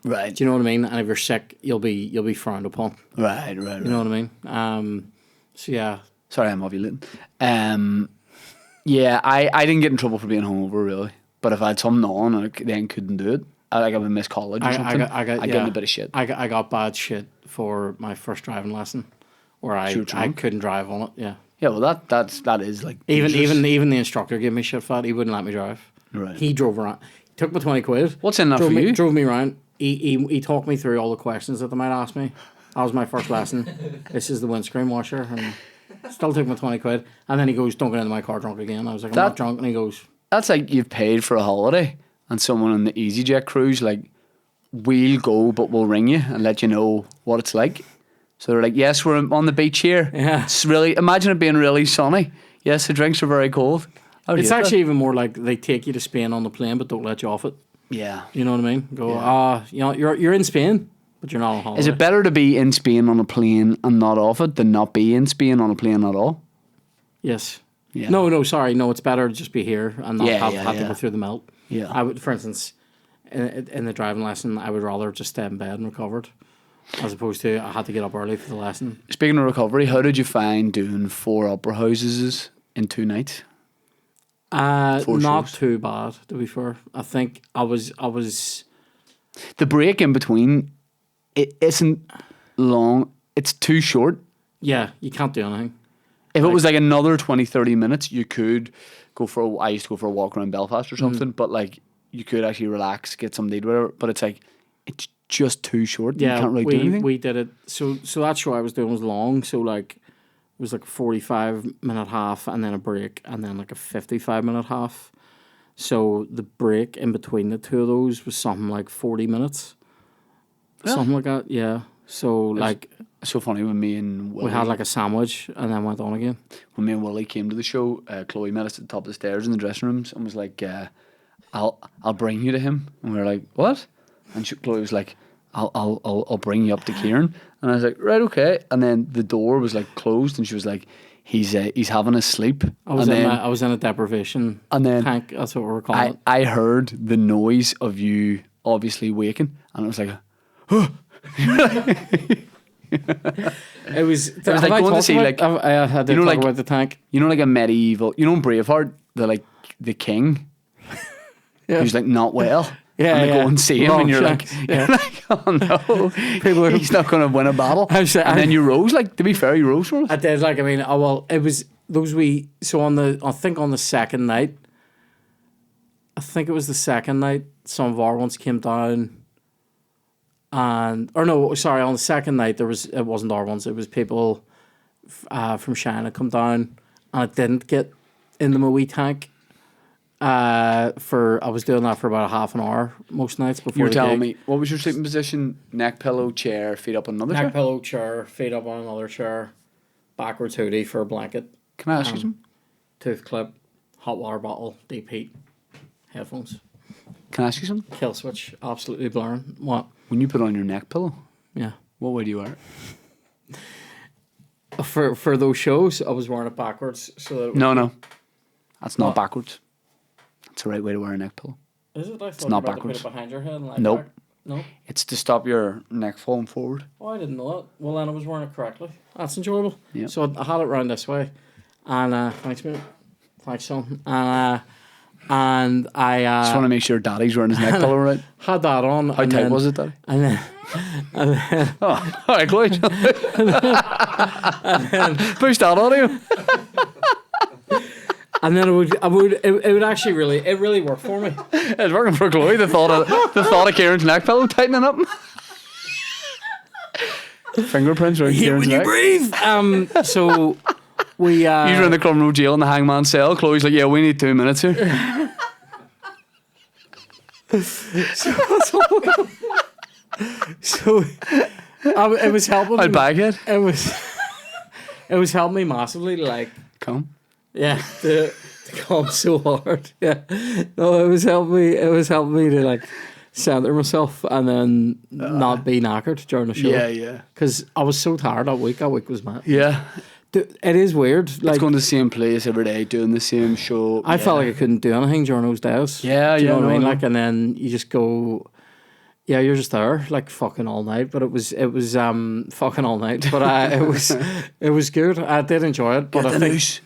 Right. Do you know what I mean? And if you're sick, you'll be frowned upon. Right. You know what I mean? So yeah. Sorry, I'm ovulating. Yeah, I didn't get in trouble for being hungover really. But if I had something on and I then couldn't do it, I would miss college or something. I got in a bit of shit. I got bad shit for my first driving lesson, where I couldn't drive on it. Yeah. Yeah, well that is like Even dangerous. the instructor gave me shit for that. He wouldn't let me drive. Right. He drove around. He took my 20 quid. What's in that for you? Drove me around. He talked me through all the questions that they might ask me. That was my first lesson. This is the windscreen washer, and still took my 20 quid. And then he goes, "Don't get into my car drunk again." I was like, "I'm not drunk," and he goes, "That's like you've paid for a holiday, and someone on the EasyJet cruise like, we'll go, but we'll ring you and let you know what it's like." So they're like, "Yes, we're on the beach here. Yeah. It's really, imagine it being really sunny. Yes, the drinks are very cold." It's actually even more like they take you to Spain on the plane, but don't let you off it. Yeah. You know what I mean? You're in Spain, but you're not on holiday. Is it better to be in Spain on a plane and not off it than not be in Spain on a plane at all? Yes. Yeah. No, sorry. No, it's better to just be here and not have to go through the melt. Yeah. I would, for instance, in the driving lesson, I would rather just stay in bed and recovered, as opposed to I had to get up early for the lesson. Speaking of recovery, how did you find doing 4 opera houses in 2 nights? Not shows. too bad, to be fair. I think I was. The break in between, it isn't long. It's too short. Yeah, you can't do anything. If it was like another 20, 30 minutes, you could I used to go for a walk around Belfast or something, but like you could actually relax, get some need, whatever. But it's like it's just too short. You can't really do anything. we did it. So that show I was doing was long. So like it was like a 45-minute half, and then a break, and then like a 55-minute half. So the break in between the two of those was something like 40 minutes, something like that. Yeah. So like It's so funny when me and Willie, we had like a sandwich and then went on again. when me and Willie came to the show, Chloe met us at the top of the stairs in the dressing rooms and was like, "I'll bring you to him," and we were like, "What?" And Chloe was like, I'll bring you up to Kieran," and I was like, "Right, okay." And then the door was like closed, and she was like, "He's having a sleep." I was in a deprivation and then tank. That's what we were calling it. I heard the noise of you obviously waking, and it was like, It was like going to see, like, I had to you know, talk like- about the tank. you know, like a medieval, you know, in Braveheart, the king Yeah. who's like not well. Yeah, and they yeah. go and see him, Wrong and you're like, chance, you're like, oh no, People are- he's not going to win a battle. I'm saying- And then you rose, like, to be fair, you rose for us. I did, like, I mean, oh, well, it was those so I think on the second night, some of our ones came down, on the second night, it wasn't our ones, it was people from China come down, and it didn't get into my wee tank. I was doing that for about a half an hour most nights before You were the telling gig. me, what was your sleeping position? Neck pillow, chair, feet up on another Neck chair? pillow, chair, feet up on another chair, backwards hoodie for a blanket, Can I ask you something? tooth clip, hot water bottle, deep heat, headphones, Can I ask you something? kill switch, absolutely blurring. What? When you put on your neck pillow, Yeah. what way do you wear it? For those shows, I was wearing it backwards so that it No. That's not What? backwards. That's the right way to wear a neck pillow. Is it? I thought not you were about backwards. to put it behind your head and lie Nope. back. No? It's to stop your neck falling forward. Oh, I didn't know that. Well, then I was wearing it correctly. That's enjoyable. Yeah. So I had it round this way. And thanks, mate. Thanks, son. And I Just want to make sure Daddy's wearing his neck pillow right. had that on. How tight was it, Daddy? And then, Oh, all right, Chloe. Push that on him. and then it would actually really work for me. It's working for Chloe. The thought of Kieran's neck pillow tightening up. Fingerprints around Kieran's neck. breathe. So we He's around the criminal jail in the hangman's cell. Chloe's like, yeah, we need 2 minutes here. So it was helping. I'd bag it. It was helping me massively. Like, Come. yeah, to come so hard. Yeah, no, it was helping me. It was helping me to like center myself and then not be knackered during the show. Yeah. Because I was so tired that week. That week was mad. Yeah. It is weird. Like, It's going to the same place every day, doing the same show. I felt like I couldn't do anything during those days. Yeah, Do you know yeah, what I no, mean? no. Like, and then you just go, yeah, you're just there like fucking all night. But it was fucking all night. But it was good. I did enjoy it. But Get I the think noose.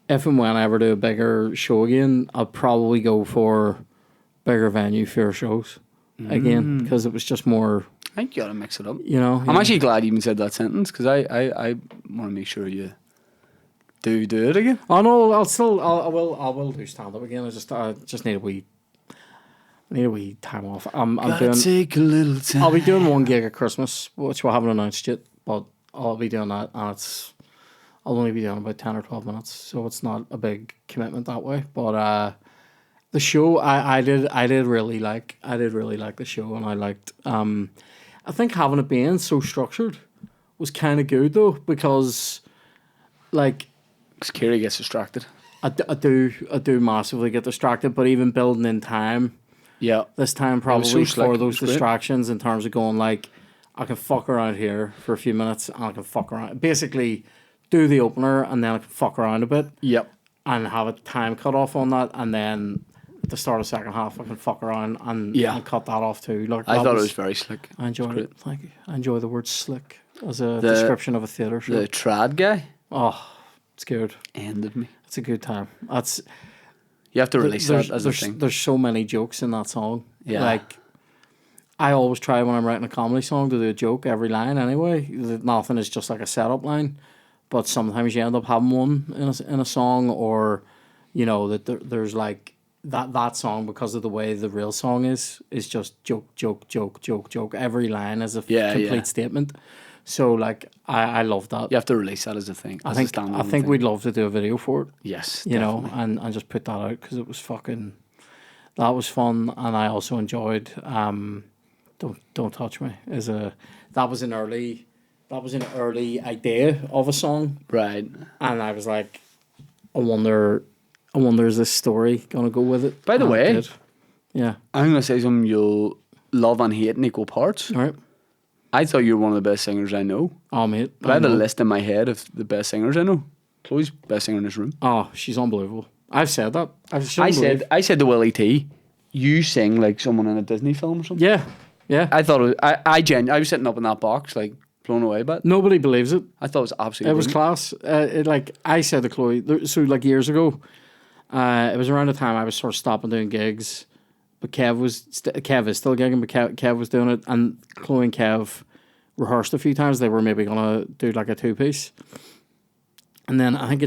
if and when I ever do a bigger show again, I'll probably go for bigger venue, fair shows again, because it was just more, I think you got to mix it up. you know. I'm actually glad you even said that sentence because I want to make sure you do it again. Oh no, I will do stand up again. I just need a wee time off. I'm doing. Take a little time. I'll be doing one gig at Christmas, which we haven't announced yet, but I'll be doing that, and I'll only be doing about 10 or 12 minutes, so it's not a big commitment that way. But the show I did really like the show, and I liked. I think having it being so structured was kind of good though, because like. Because Kiri gets distracted. I do massively get distracted, but even building in time Yeah. this time probably so slick, for it those was great. distractions in terms of going like, I can fuck around here for a few minutes and I can fuck around. Basically, do the opener and then I can fuck around a bit Yep. and have a time cut off on that, and then at the start of the second half I can fuck around and, Yeah. and cut that off too. Like, I that thought it was very slick. I enjoyed great. it. Thank you. I enjoy the word slick as a The- description of a theatre show. The trad guy Oh, it's good. ended me. It's a good time. That's. You have to release that as a there's, thing. there's so many jokes in that song. Yeah. Like, I always try when I'm writing a comedy song to do a joke every line anyway. That nothing is just like a setup line. but sometimes you end up having one in a song, or you know that there's like that song, because of the way the real song is just joke, joke, joke, joke, joke. Every line is a complete statement. So like I love that. You have to release that as a thing. I think we'd love to do a video for it. Yes, you definitely. know, and just put that out, because it was that was fun, and I also enjoyed Don't Touch Me. That was an early idea of a song, Right. and I was like, I wonder is this story gonna go with it? By the And it way, did. Yeah. I'm going to say something you'll love and hate in equal parts. All right. I thought you were one of the best singers I know. Oh mate, But I have a know. list in my head of the best singers I know. Chloe's best singer in this room. Oh, she's unbelievable. I've said that. I said to Willie T, you sing like someone in a Disney film or something. Yeah. Yeah. I thought I was sitting up in that box like blown away by it. Nobody believes it. I thought it was absolutely It was brilliant. class. Like I said to Chloe, so like years ago, it was around the time I was sort of stopping doing gigs, but Kev is still gigging, but Kev was doing it, and Chloe and Kev rehearsed a few times. They were maybe gonna do like a 2-piece, and then I think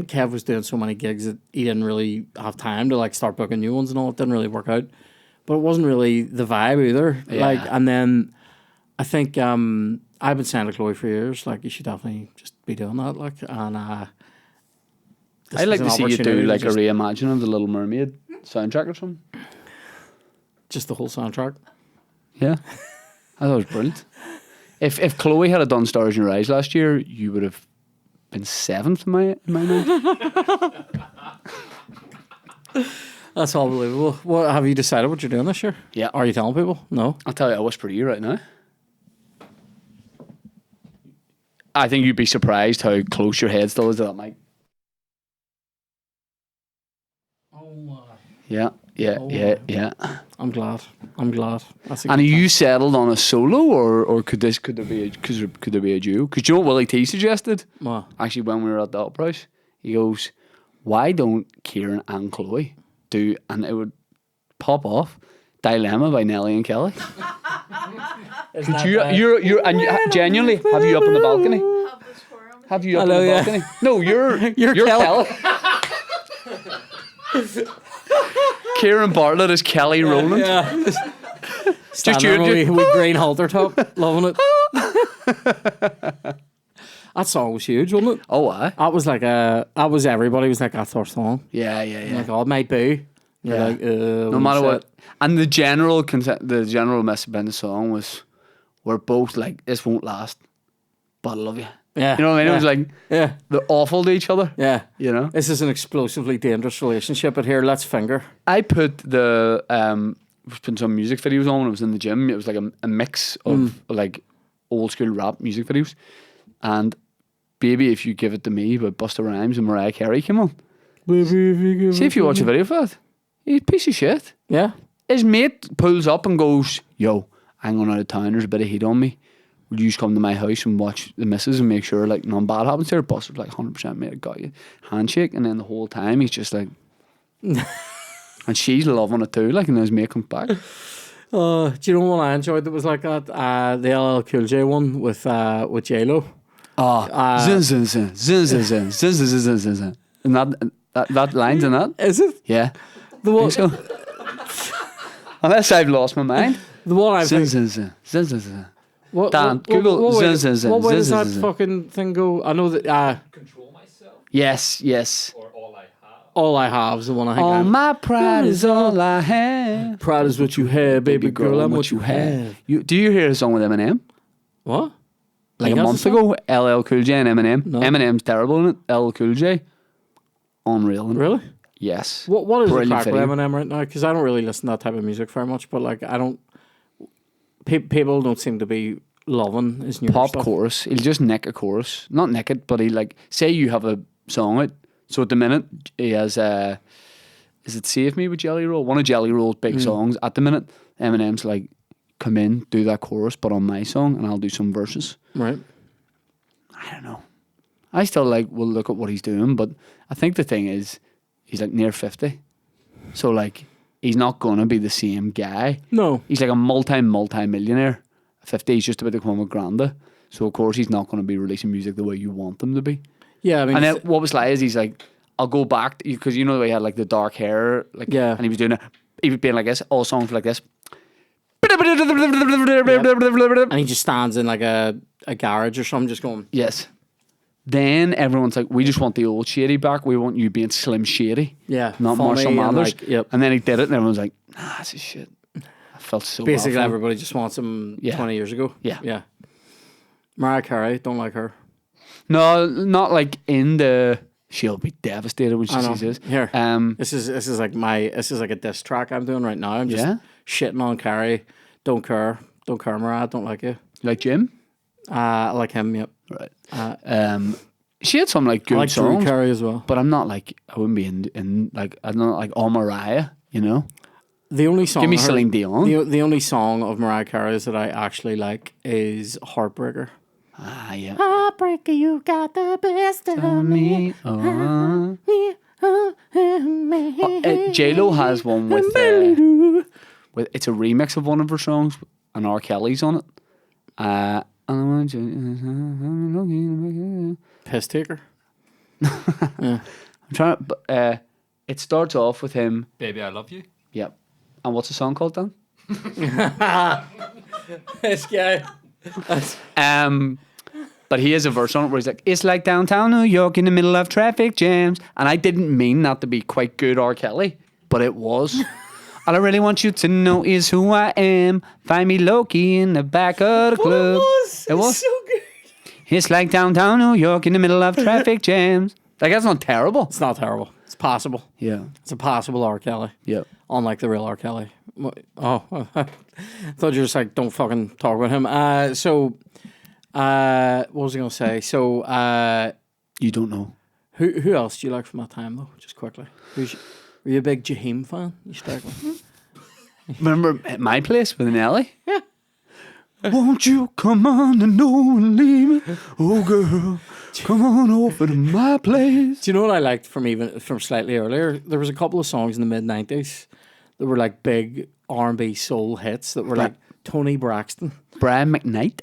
Kev was doing so many gigs that he didn't really have time to like start booking new ones and all. It didn't really work out, but it wasn't really the vibe either. Yeah. Like, and then I think I've been saying to Chloe for years, like, you should definitely just be doing that, like, and this I'd like was to an see you do opportunity like to a reimagining of the Little Mermaid soundtrack or something. just the whole soundtrack. Yeah. I thought it was brilliant. If Chloe had done Stars in Your Eyes last year, you would have been 7th in my mind. That's unbelievable. What have you decided what you're doing this year? Yeah. Are you telling people? No. I'll tell you, I'll whisper to you right now. I think you'd be surprised how close your head still is to that mic. Oh, Yeah. I'm glad. That's a And are good you settled on a solo, or could there be a duo? Because you know what Willie T suggested? time. What? Actually, when we were at the Opera House, he goes, "Why don't Kieran and Chloe do?" And it would pop off "Dilemma" by Nelly and Kelly. Could you genuinely have you up on the balcony? Have this for 'em. Have you up Hello, on the yeah. balcony? No, you're Kelly. Kieran Bartlett is Kelly Rowland. Yeah. Just Standing with green halter top, loving it. That song was huge, wasn't it? Oh, aye. That was like everybody was like, that's our song. Yeah. Oh my God, might be. You're Yeah. like, No matter what. And the general message behind the song was, we're both like, this won't last, but I love you. Yeah. You know what I mean? Yeah. It was like, Yeah. they're awful to each other. Yeah. You know? This is an explosively dangerous relationship, but here, let's finger. I put there's been some music videos on when I was in the gym. It was like a mix of like old school rap music videos. And Baby If You Give It To Me by Busta Rhymes and Mariah Carey came on. See if you watch a video for that. He's a piece of shit. Yeah. His mate pulls up and goes, "Yo, I'm going out of town. There's a bit of heat on me. Would you just come to my house and watch the missus and make sure like none bad happens there?" Buster's like, 100%, mate, I got you. Handshake. And then the whole time he's just like, and she's loving it too. Like, and his mate comes back. Do you know what I enjoyed that was like that? The LL Cool J one with J-Lo. Zin, zin, zin, zin, zin, zin, zin, zin, zin, zin, zin. And that line's in that? Is it? Yeah. The one, So, unless I've lost my mind. the one I Zin, think. zin, zin, zin, zin, zin. What, Dan, Google what way, zin, zin, zin, what way zin, does zin, that zin. fucking thing go? I know that Control myself Yes. or all I have. All I Have is the one I think. All my pride is all I have. Proud is what you have, baby girl. I'm what you have. Do you hear a song with Eminem? What? Like He a has month a song? ago, LL Cool J and Eminem. No. Eminem's terrible in it. LL Cool J, unreal. In it. Really? Yes. What is the Brilliant crack with video. Eminem right now? Because I don't really listen to that type of music very much, but like I don't. People don't seem to be loving his new Pop stuff. chorus. He'll just nick a chorus. Not nick it, but he like, say you have a song out. So at the minute, he has, is it Save Me with Jelly Roll? One of Jelly Roll's big songs. At the minute, Eminem's like, come in, do that chorus, but on my song, and I'll do some verses. Right. I don't know. I still like, will look at what he's doing, but I think the thing is, he's like near 50. So like, he's not going to be the same guy. No. He's like a multi-millionaire. 50. He's just about to come with Granda. So, of course, he's not going to be releasing music the way you want them to be. Yeah, I mean, And then what was like is he's like, I'll go back, because you know the way he had like the dark hair, like, Yeah. and he was doing it, he was being like this, all songs like this. and he just stands in like a garage or something, just going, Yes. Then everyone's like, we just want the old Shady back. We want you being Slim Shady. yeah, Not funny Marshall and, Mathers. like, yep. And then he did it, and everyone's like, nah, this is shit. I felt so bad Basically, for him. everybody just wants him Yeah. 20 years ago. Yeah. Yeah. Mariah Carey, don't like her. No, not like in the. She'll be devastated when she I know. sees this. Here. This is like a diss track I'm doing right now. I'm just Yeah? shitting on Carey. Don't care, Mariah. Don't like you. Like Jim, I like him. Yep. right? She had some like I good like Drew songs, Carey as well. but I'm not like I wouldn't be in like I'm not like all Mariah. You know, The only song give me I heard- Celine Dion. The only song of Mariah Carey's that I actually like is Heartbreaker. Ah, yeah. Heartbreaker, you got the best of me. J Lo has one with it's a remix of one of her songs, and R. Kelly's on it. Piss taker. I'm trying, but it starts off with him. Baby, I love you. Yep. And what's the song called then? This guy. But he has a verse on it where he's like, it's like downtown New York in the middle of traffic jams. And I didn't mean that to be quite good R. Kelly, but it was. All I really want you to know is who I am. Find me low-key in the back of the club. It was. so good. It's like downtown New York in the middle of traffic jams. Like, that's not terrible. It's not terrible. It's possible. Yeah. It's a possible R. Kelly. Yeah. Unlike the real R. Kelly. Oh, I thought you were just like, don't fucking talk about him. What was I going to say? So, You don't know. who else do you like from that time, though? Just quickly. Were you a big Jaheim fan? You strike me. Remember at my place with an Ellie? Yeah. Won't you come on and know and leave me? Oh, girl, come on over to my place. Do you know what I liked from slightly earlier? There was a couple of songs in the mid-90s that were like big R&B soul hits that were like Tony Braxton. Brian McKnight.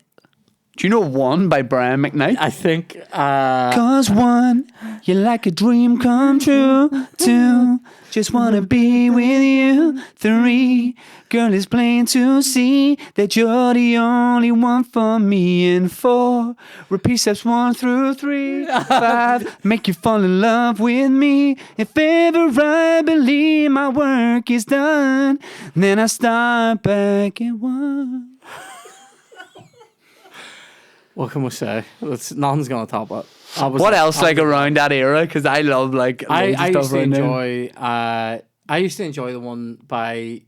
Do you know one by Brian McKnight? I think... 'Cause one, you're like a dream come true. Two, just wanna be with you. Three, girl, it's plain to see that you're the only one for me. And four, repeat steps 1 through 3. 5, make you fall in love with me. If ever I believe my work is done, then I start back at 1. What can we say? Nothing's going to top it. What else like around that era? Because I love like loads of I stuff used to around there. enjoy. I used to enjoy the one by.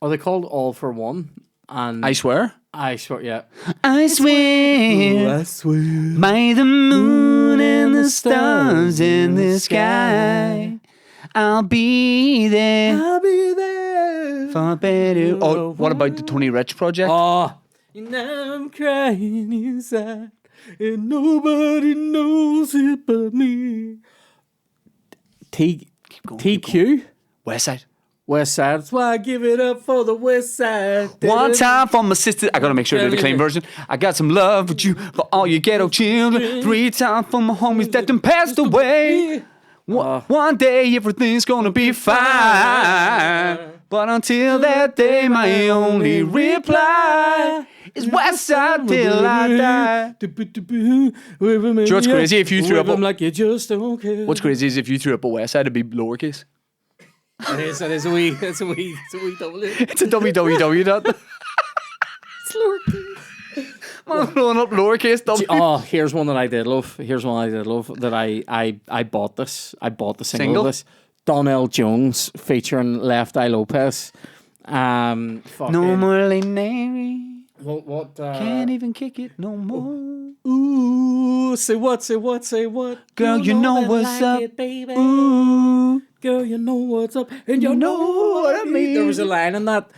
Are they called All for One? And I swear. I swear, yeah. I swear by the moon and the stars in the sky, I'll be there for better. Oh, what about the Tony Rich project? Oh, and now I'm crying inside, and nobody knows it but me. TQ? West Side. West Side. That's why I give it up for the West Side. One time for my sister. I gotta make sure to do the clean version. I got some love with you for all you ghetto children. 3 times for my homies that done passed away. One day everything's gonna be fine. But until that day, my only reply is West Side till I die. What's crazy if you threw up a- like you just don't care. What's crazy is if you threw up a West Side, it'd be lowercase. It is a wee double. It's a www. Dot. It's lowercase. Man, throwing up lowercase W. Oh, here's one that I did love. That I bought this. I bought the single Single? of this. Donnell Jones featuring Left Eye Lopez. No more late night. What? Can't even kick it no more. Ooh, say what? Girl, you know what's up. It, baby. Ooh. Girl, you know what's up, and you know what I mean. There was a line in that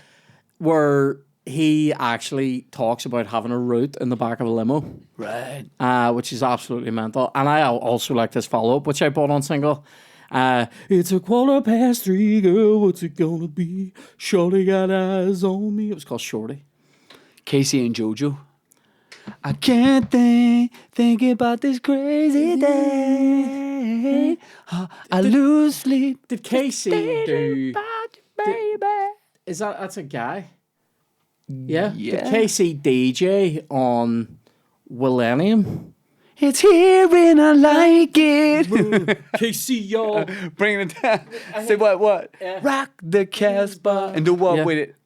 where he actually talks about having a root in the back of a limo, Right. which is absolutely mental. And I also like this follow-up, which I bought on single. It's 3:15, girl, what's it gonna be? Shorty got eyes on me. It was called Shorty. Casey and JoJo. I can't think about this crazy day. I lose sleep. Did Casey do? About you, baby. Is that's a guy? Yeah. Yeah. Did Casey DJ on Millennium? It's here and I like it. Casey, yo. Bring it down. Say what? Yeah. Rock the Casbah and do what Yeah. with it?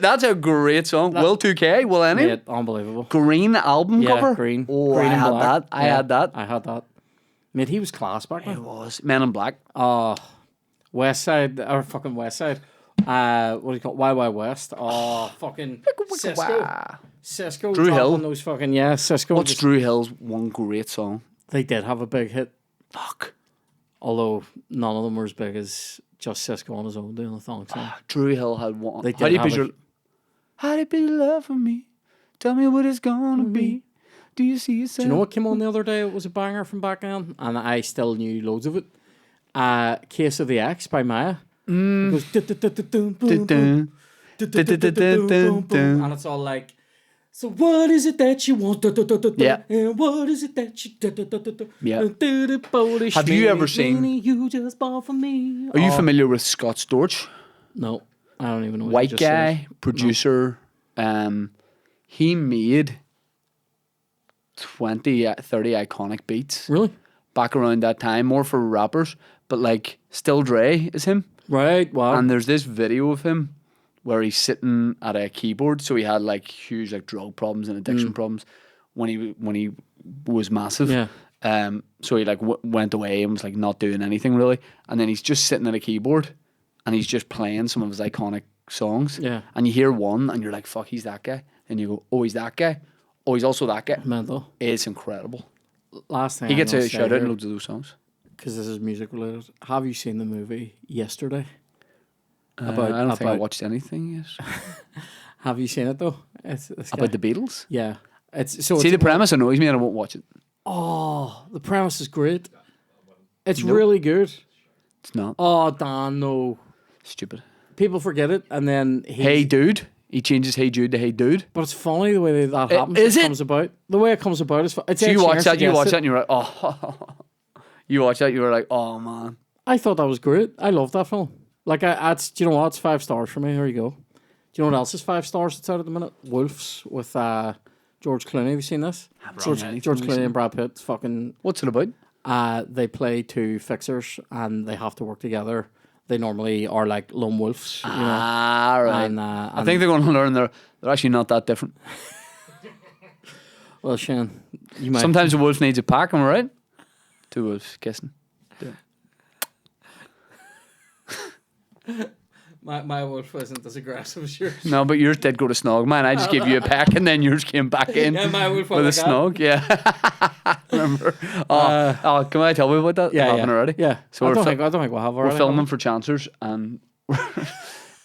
That's a great song. Will 2K, Will any? Mate, unbelievable. Green album Yeah, cover. green. Oh, Green I and had black. that. I Yeah, had that. I had that. Mate, he was class back It then. was Men in Black. Oh, West Side, or fucking West Side. What do you call it? Wild West. Oh, fucking Cisco. Cisco. Drew dropping Hill. Those fucking, Cisco. What's Drew Hill's one great song? They did have a big hit, Fuck. although none of them were as big as just Cisco on his own doing the thong song. Drew Hill had one. They How did do you have picture? How deep is your love for me? Tell me what it's gonna be. Do you see yourself? Do you know what came on the other day? It was a banger from back then, and I still knew loads of it. Case of the X by Maya. It goes Dun-dun. and it's all like, so what is it that you want? Yeah. And what is it that you Yeah. Have you ever seen- You just bought for me? Are you familiar with Scott Storch? No, I don't even know. What you White just guy, said. producer. He made 20, 30 iconic beats Really? back around that time, more for rappers, but like Still Dre is him. Right. Wow. And there's this video of him where he's sitting at a keyboard. So he had like huge like drug problems and addiction problems when he was massive. Yeah. So he like went away and was like not doing anything really. And then he's just sitting at a keyboard and he's just playing some of his iconic songs. Yeah. And you hear one and you're like, fuck, he's that guy. And you go, oh, he's that guy. Oh, he's also that guy. Mental. It's incredible. Last thing He gets a shout out in loads of those songs. because this is music related. Have you seen the movie Yesterday? I don't think I watched anything yet. Have you seen it though? It's About the Beatles? yeah. It's See, the premise annoys me and I won't watch it. Oh, the premise is great. It's really good. It's not. Oh, Dan, no. Stupid. People forget it, and then Hey Dude. He changes Hey Jude to Hey Dude. But it's funny the way that happens. is it? Comes about. The way it comes about is. It's So Ed you Sheeran watch that, suggests it. and you're like, oh. You watch that, you were like, oh man. I thought that was great. I love that film. Like, do you know what? It's 5 stars for me. There you go. Do you know what else is 5 stars that's out at the minute? Wolves with George Clooney. Have you seen this? George Clooney and Brad Pitt. It's fucking. What's it about? They play two fixers and they have to work together. They normally are like lone wolves. You know? Ah, right. And, I think they're going to learn they're actually not that different. Well, Shane, you might. Sometimes a wolf needs a pack, am I right? 2 wolves kissing. My wolf wasn't as aggressive as yours. No, but yours did go to snog. Mine, I just gave you a pack and then yours came back in Yeah, my wolf with a went like snog. Yeah. Remember? Can I tell you about that? Yeah, Happened already? Yeah. So I we're, don't fil- think we'll have we're already. filming for Chancellors and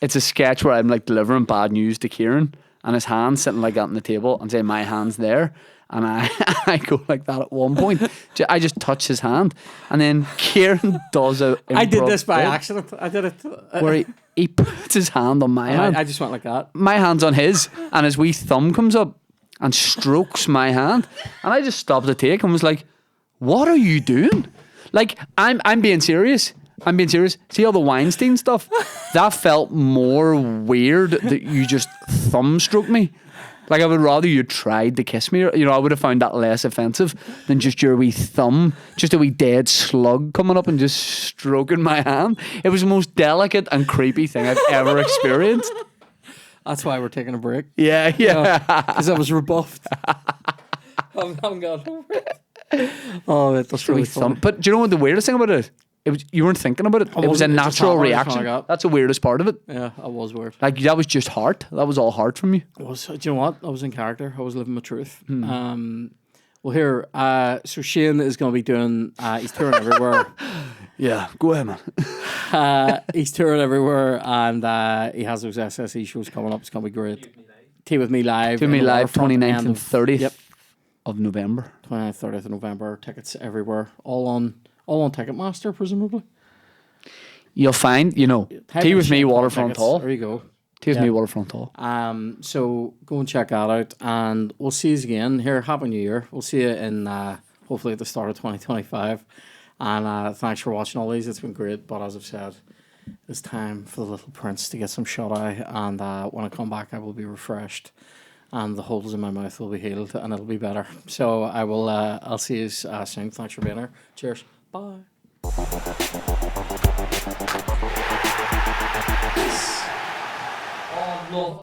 it's a sketch where I'm like delivering bad news to Kieran and his hand's sitting like that on the table and saying my hand's there. And I go like that at one point. I just touch his hand. And then Kieran does a I did improv this by bit accident. I did it. where he puts his hand on my hand. I just went like that. My hand's on his, and his wee thumb comes up and strokes my hand. And I just stopped the take and was like, what are you doing? Like, I'm being serious. I'm being serious. See all the Weinstein stuff? That felt more weird that you just thumb stroked me. Like, I would rather you tried to kiss me. You know, I would have found that less offensive than just your wee thumb, just a wee dead slug coming up and just stroking my hand. It was the most delicate and creepy thing I've ever experienced. That's why we're taking a break. Yeah. Because I was rebuffed. I haven't got over it. Oh, that's really fun. But do you know what the weirdest thing about it? It was you weren't thinking about it. It was a wasn't. It just natural happened. reaction. Like that. That's the weirdest part of it. Yeah, I was weird. Like that was just heart. That was all heart from you. Do you know what? I was in character. I was living my truth. Hmm. Well, here, so Shane is going to be doing. He's touring everywhere. Yeah, go ahead, man. He's touring everywhere, and he has those SSE shows coming up. It's going to be great. Tea with Me Live. To me in the live, Waterfront 29th end and of- 30th Yep, of November. 29th, 30th of November. Tickets everywhere. All on Ticketmaster, presumably. You'll find, Type Tea in with Me, Shane Todd Waterfront tickets. Hall. There you go. Tastes Yeah. me waterfront tall. So go and check that out, and we'll see you again here. Happy New Year. We'll see you in hopefully at the start of 2025. And thanks for watching all these. It's been great. But as I've said, it's time for the little prince to get some shut eye. And when I come back, I will be refreshed, and the holes in my mouth will be healed, and it'll be better. So I will. I'll see you soon. Thanks for being here. Cheers. Bye. Oh, no.